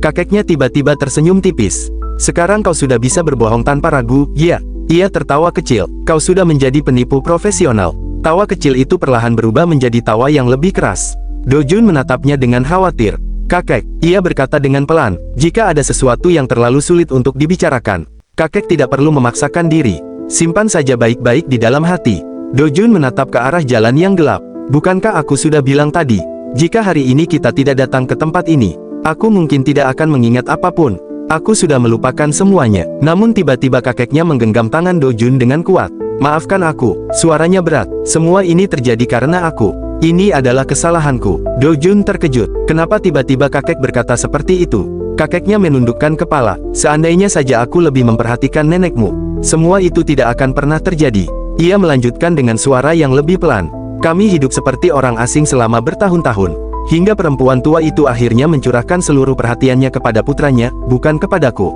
Speaker 1: Kakeknya tiba-tiba tersenyum tipis. "Sekarang kau sudah bisa berbohong tanpa ragu, ya?" Ia tertawa kecil. "Kau sudah menjadi penipu profesional." Tawa kecil itu perlahan berubah menjadi tawa yang lebih keras. Dojun menatapnya dengan khawatir. "Kakek," ia berkata dengan pelan, "jika ada sesuatu yang terlalu sulit untuk dibicarakan, kakek tidak perlu memaksakan diri. Simpan saja baik-baik di dalam hati." Dojun menatap ke arah jalan yang gelap. "Bukankah aku sudah bilang tadi, jika hari ini kita tidak datang ke tempat ini, aku mungkin tidak akan mengingat apapun. Aku sudah melupakan semuanya." Namun tiba-tiba kakeknya menggenggam tangan Dojun dengan kuat. "Maafkan aku." Suaranya berat. "Semua ini terjadi karena aku. Ini adalah kesalahanku." Dojun terkejut. Kenapa tiba-tiba kakek berkata seperti itu? Kakeknya menundukkan kepala. "Seandainya saja aku lebih memperhatikan nenekmu, semua itu tidak akan pernah terjadi." Ia melanjutkan dengan suara yang lebih pelan. "Kami hidup seperti orang asing selama bertahun-tahun, hingga perempuan tua itu akhirnya mencurahkan seluruh perhatiannya kepada putranya, bukan kepadaku."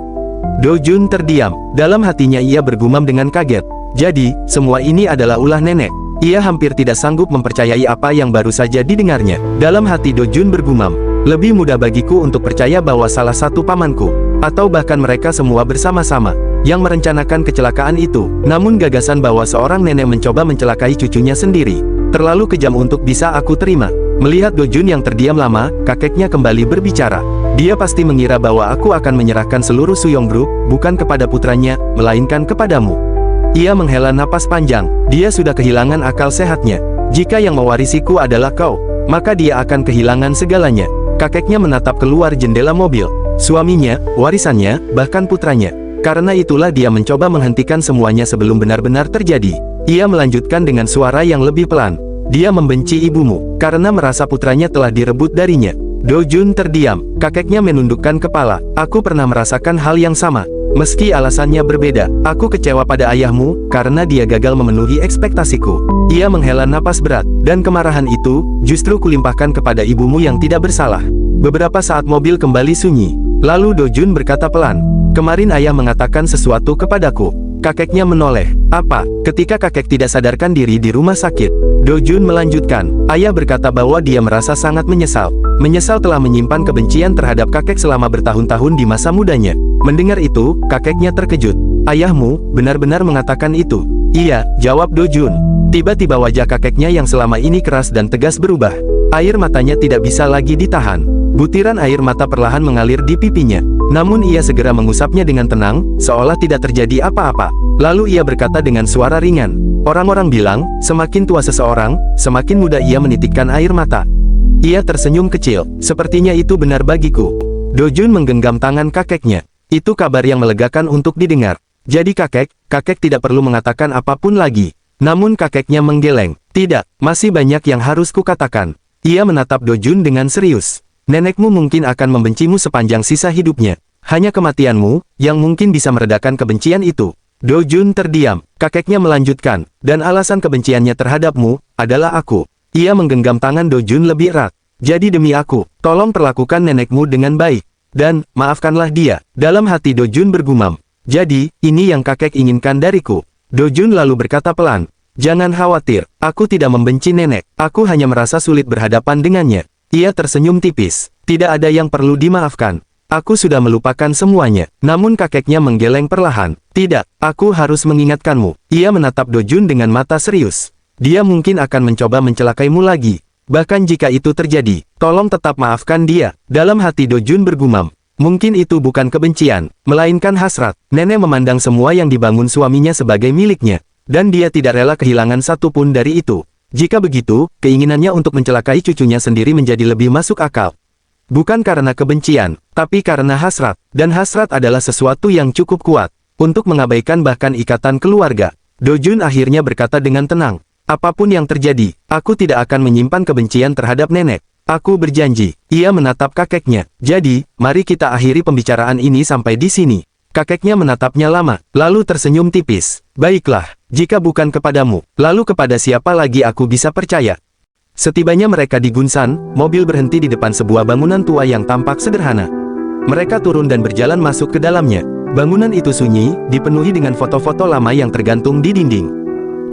Speaker 1: Dojun terdiam. Dalam hatinya ia bergumam dengan kaget. Jadi, semua ini adalah ulah nenek. Ia hampir tidak sanggup mempercayai apa yang baru saja didengarnya. Dalam hati Dojun bergumam, "Lebih mudah bagiku untuk percaya bahwa salah satu pamanku, atau bahkan mereka semua bersama-sama, yang merencanakan kecelakaan itu. Namun gagasan bahwa seorang nenek mencoba mencelakai cucunya sendiri, terlalu kejam untuk bisa aku terima." Melihat Dojun yang terdiam lama, kakeknya kembali berbicara. "Dia pasti mengira bahwa aku akan menyerahkan seluruh Suyong Group, bukan kepada putranya, melainkan kepadamu." Ia menghela napas panjang. Dia sudah kehilangan akal sehatnya. "Jika yang mewarisiku adalah kau, maka dia akan kehilangan segalanya." Kakeknya menatap keluar jendela mobil. Suaminya, warisannya, bahkan putranya. Karena itulah dia mencoba menghentikan semuanya sebelum benar-benar terjadi. Ia melanjutkan dengan suara yang lebih pelan. Dia membenci ibumu, karena merasa putranya telah direbut darinya. Dojun terdiam, kakeknya menundukkan kepala. Aku pernah merasakan hal yang sama. Meski alasannya berbeda, aku kecewa pada ayahmu, karena dia gagal memenuhi ekspektasiku. Ia menghela napas berat, dan kemarahan itu, justru kulimpahkan kepada ibumu yang tidak bersalah. Beberapa saat mobil kembali sunyi. Lalu Dojun berkata pelan, kemarin ayah mengatakan sesuatu kepadaku. Kakeknya menoleh. Apa? Ketika kakek tidak sadarkan diri di rumah sakit. Dojun melanjutkan, ayah berkata bahwa dia merasa sangat menyesal. Menyesal telah menyimpan kebencian terhadap kakek selama bertahun-tahun di masa mudanya. Mendengar itu, kakeknya terkejut. Ayahmu, benar-benar mengatakan itu? Iya, jawab Dojun. Tiba-tiba wajah kakeknya yang selama ini keras dan tegas berubah. Air matanya tidak bisa lagi ditahan. Butiran air mata perlahan mengalir di pipinya. Namun ia segera mengusapnya dengan tenang, seolah tidak terjadi apa-apa. Lalu ia berkata dengan suara ringan, orang-orang bilang, semakin tua seseorang, semakin mudah ia menitikkan air mata. Ia tersenyum kecil, sepertinya itu benar bagiku. Dojun menggenggam tangan kakeknya. Itu kabar yang melegakan untuk didengar. Jadi kakek tidak perlu mengatakan apapun lagi. Namun kakeknya menggeleng. Tidak, masih banyak yang harus kukatakan. Ia menatap Dojun dengan serius. Nenekmu mungkin akan membencimu sepanjang sisa hidupnya. Hanya kematianmu, yang mungkin bisa meredakan kebencian itu. Dojun terdiam. Kakeknya melanjutkan, dan alasan kebenciannya terhadapmu, adalah aku. Ia menggenggam tangan Dojun lebih erat. Jadi demi aku, tolong perlakukan nenekmu dengan baik. Dan, maafkanlah dia. Dalam hati Dojun bergumam. Jadi, ini yang kakek inginkan dariku. Dojun lalu berkata pelan, jangan khawatir, aku tidak membenci nenek. Aku hanya merasa sulit berhadapan dengannya. Ia tersenyum tipis. Tidak ada yang perlu dimaafkan. Aku sudah melupakan semuanya. Namun kakeknya menggeleng perlahan. Tidak, aku harus mengingatkanmu. Ia menatap Dojun dengan mata serius. Dia mungkin akan mencoba mencelakaimu lagi. Bahkan jika itu terjadi, tolong tetap maafkan dia. Dalam hati Dojun bergumam. Mungkin itu bukan kebencian, melainkan hasrat. Nenek memandang semua yang dibangun suaminya sebagai miliknya. Dan dia tidak rela kehilangan satupun dari itu. Jika begitu, keinginannya untuk mencelakai cucunya sendiri menjadi lebih masuk akal. Bukan karena kebencian, tapi karena hasrat. Dan hasrat adalah sesuatu yang cukup kuat untuk mengabaikan bahkan ikatan keluarga. Dojun akhirnya berkata dengan tenang, apapun yang terjadi, aku tidak akan menyimpan kebencian terhadap nenek. Aku berjanji. Ia menatap kakeknya. Jadi, mari kita akhiri pembicaraan ini sampai di sini. Kakeknya menatapnya lama, lalu tersenyum tipis. Baiklah, jika bukan kepadamu, lalu kepada siapa lagi aku bisa percaya? Setibanya mereka di Gunsan, mobil berhenti di depan sebuah bangunan tua yang tampak sederhana. Mereka turun dan berjalan masuk ke dalamnya. Bangunan itu sunyi, dipenuhi dengan foto-foto lama yang tergantung di dinding.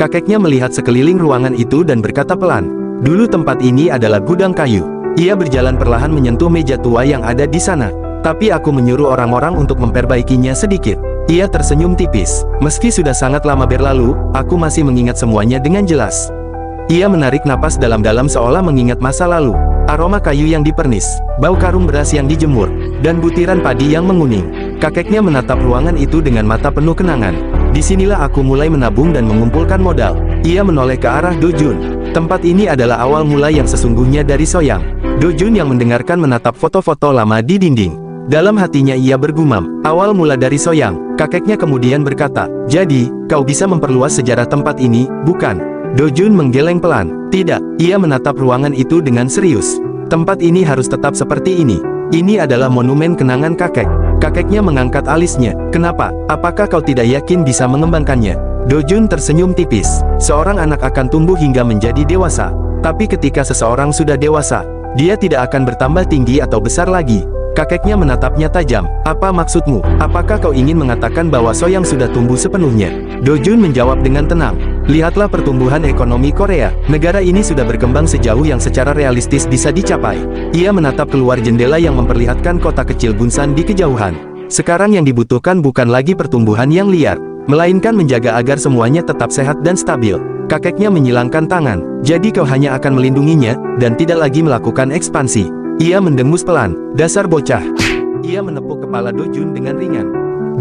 Speaker 1: Kakeknya melihat sekeliling ruangan itu dan berkata pelan, dulu tempat ini adalah gudang kayu. Ia berjalan perlahan menyentuh meja tua yang ada di sana. Tapi aku menyuruh orang-orang untuk memperbaikinya sedikit. Ia tersenyum tipis. Meski sudah sangat lama berlalu, aku masih mengingat semuanya dengan jelas. Ia menarik napas dalam-dalam seolah mengingat masa lalu. Aroma kayu yang dipernis, bau karung beras yang dijemur, dan butiran padi yang menguning. Kakeknya menatap ruangan itu dengan mata penuh kenangan. Disinilah aku mulai menabung dan mengumpulkan modal. Ia menoleh ke arah Dojun. Tempat ini adalah awal mula yang sesungguhnya dari Soyang. Dojun yang mendengarkan menatap foto-foto lama di dinding. Dalam hatinya ia bergumam, awal mula dari Soyang. Kakeknya kemudian berkata, jadi, kau bisa memperluas sejarah tempat ini, bukan? Dojun menggeleng pelan. Tidak, ia menatap ruangan itu dengan serius. Tempat ini harus tetap seperti ini. Ini adalah monumen kenangan kakek. Kakeknya mengangkat alisnya. Kenapa? Apakah kau tidak yakin bisa mengembangkannya? Dojun tersenyum tipis. Seorang anak akan tumbuh hingga menjadi dewasa. Tapi ketika seseorang sudah dewasa, dia tidak akan bertambah tinggi atau besar lagi. Kakeknya menatapnya tajam. Apa maksudmu? Apakah kau ingin mengatakan bahwa Soyang sudah tumbuh sepenuhnya? Dojun menjawab dengan tenang. Lihatlah pertumbuhan ekonomi Korea. Negara ini sudah berkembang sejauh yang secara realistis bisa dicapai. Ia menatap keluar jendela yang memperlihatkan kota kecil Gunsan di kejauhan. Sekarang yang dibutuhkan bukan lagi pertumbuhan yang liar, melainkan menjaga agar semuanya tetap sehat dan stabil. Kakeknya menyilangkan tangan. Jadi kau hanya akan melindunginya, dan tidak lagi melakukan ekspansi. Ia mendengus pelan. Dasar bocah. Ia menepuk kepala Dojun dengan ringan.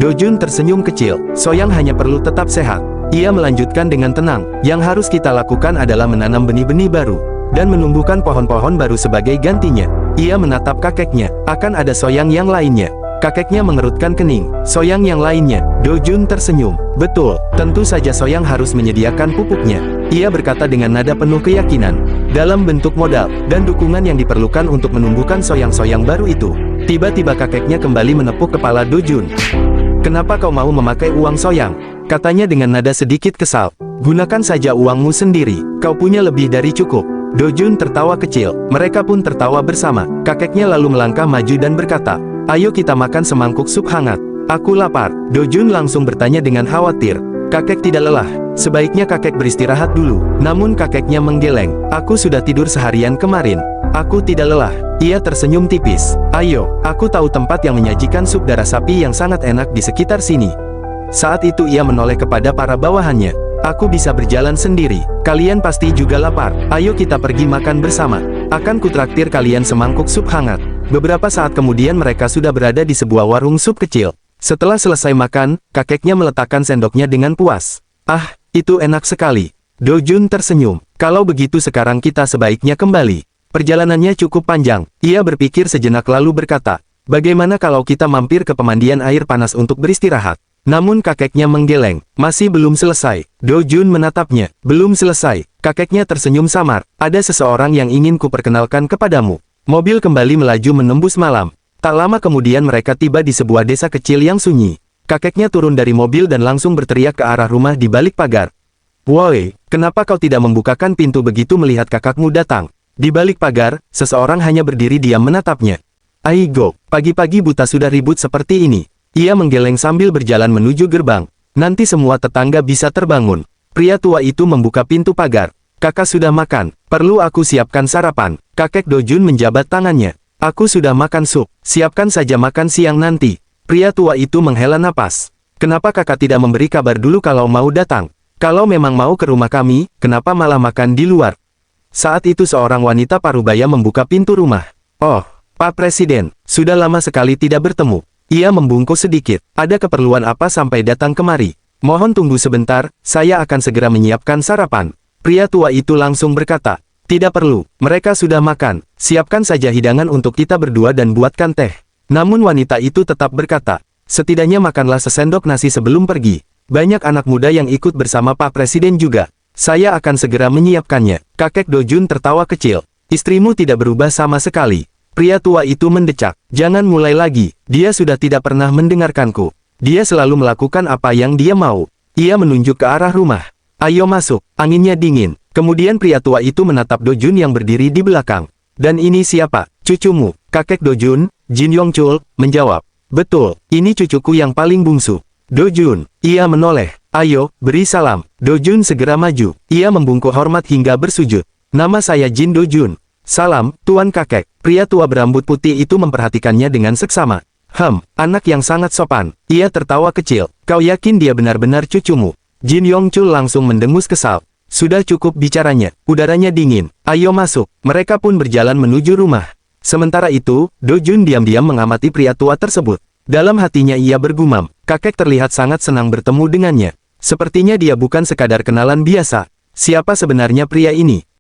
Speaker 1: Dojun tersenyum kecil. Soyang hanya perlu tetap sehat. Ia melanjutkan dengan tenang. Yang harus kita lakukan adalah menanam benih-benih baru, dan menumbuhkan pohon-pohon baru sebagai gantinya. Ia menatap kakeknya. Akan ada Soyang yang lainnya. Kakeknya mengerutkan kening. Soyang yang lainnya. Dojun tersenyum. Betul, tentu saja Soyang harus menyediakan pupuknya. Ia berkata dengan nada penuh keyakinan. Dalam bentuk modal, dan dukungan yang diperlukan untuk menumbuhkan soyang-soyang baru itu. Tiba-tiba kakeknya kembali menepuk kepala Dojun. Kenapa kau mau memakai uang Soyang? Katanya dengan nada sedikit kesal. Gunakan saja uangmu sendiri, kau punya lebih dari cukup. Dojun tertawa kecil, mereka pun tertawa bersama. Kakeknya lalu melangkah maju dan berkata, ayo kita makan semangkuk sup hangat. Aku lapar. Dojun langsung bertanya dengan khawatir. Kakek tidak lelah, sebaiknya kakek beristirahat dulu. Namun kakeknya menggeleng, aku sudah tidur seharian kemarin. Aku tidak lelah. Ia tersenyum tipis. Ayo, aku tahu tempat yang menyajikan sup darah sapi yang sangat enak di sekitar sini. Saat itu ia menoleh kepada para bawahannya. Aku bisa berjalan sendiri. Kalian pasti juga lapar. Ayo kita pergi makan bersama. Akan kutraktir kalian semangkuk sup hangat. Beberapa saat kemudian mereka sudah berada di sebuah warung sup kecil. Setelah selesai makan, kakeknya meletakkan sendoknya dengan puas. Ah, itu enak sekali. Dojun tersenyum. Kalau begitu sekarang kita sebaiknya kembali. Perjalanannya cukup panjang. Ia berpikir sejenak lalu berkata, bagaimana kalau kita mampir ke pemandian air panas untuk beristirahat? Namun kakeknya menggeleng. Masih belum selesai. Dojun menatapnya. Belum selesai. Kakeknya tersenyum samar. Ada seseorang yang ingin kuperkenalkan kepadamu. Mobil kembali melaju menembus malam. Tak lama kemudian mereka tiba di sebuah desa kecil yang sunyi. Kakeknya turun dari mobil dan langsung berteriak ke arah rumah di balik pagar. Woi, kenapa kau tidak membukakan pintu begitu melihat kakakmu datang? Di balik pagar, seseorang hanya berdiri diam menatapnya. Aigo, pagi-pagi buta sudah ribut seperti ini. Ia menggeleng sambil berjalan menuju gerbang. Nanti semua tetangga bisa terbangun. Pria tua itu membuka pintu pagar. Kakak sudah makan. Perlu aku siapkan sarapan. Kakek Dojun menjabat tangannya. Aku sudah makan sup. Siapkan saja makan siang nanti. Pria tua itu menghela napas. Kenapa kakak tidak memberi kabar dulu kalau mau datang? Kalau memang mau ke rumah kami, kenapa malah makan di luar? Saat itu seorang wanita parubaya membuka pintu rumah. Oh, Pak Presiden, sudah lama sekali tidak bertemu. Ia membungkuk sedikit. Ada keperluan apa sampai datang kemari? Mohon tunggu sebentar, saya akan segera menyiapkan sarapan. Pria tua itu langsung berkata, tidak perlu, mereka sudah makan. Siapkan saja hidangan untuk kita berdua dan buatkan teh. Namun wanita itu tetap berkata, setidaknya makanlah sesendok nasi sebelum pergi. Banyak anak muda yang ikut bersama Pak Presiden juga. Saya akan segera menyiapkannya. Kakek Dojun tertawa kecil. Istrimu tidak berubah sama sekali. Pria tua itu mendecak. Jangan mulai lagi. Dia sudah tidak pernah mendengarkanku. Dia selalu melakukan apa yang dia mau. Ia menunjuk ke arah rumah. Ayo masuk. Anginnya dingin. Kemudian pria tua itu menatap Dojun yang berdiri di belakang. Dan ini siapa? Cucumu. Kakek Dojun, Jin Yongchul, menjawab. Betul, ini cucuku yang paling bungsu. Dojun. Ia menoleh. Ayo, beri salam. Dojun segera maju. Ia membungkuk hormat hingga bersujud. Nama saya Jin Dojun. Salam, Tuan Kakek. Pria tua berambut putih itu memperhatikannya dengan seksama. Anak yang sangat sopan. Ia tertawa kecil. Kau yakin dia benar-benar cucumu? Jin Yongchul langsung mendengus kesal. Sudah cukup bicaranya. Udaranya dingin. Ayo masuk. Mereka pun berjalan menuju rumah. Sementara itu, Dojun diam-diam mengamati pria tua tersebut. Dalam hatinya ia bergumam. Kakek terlihat sangat senang bertemu dengannya. Sepertinya dia bukan sekadar kenalan biasa. Siapa sebenarnya pria ini?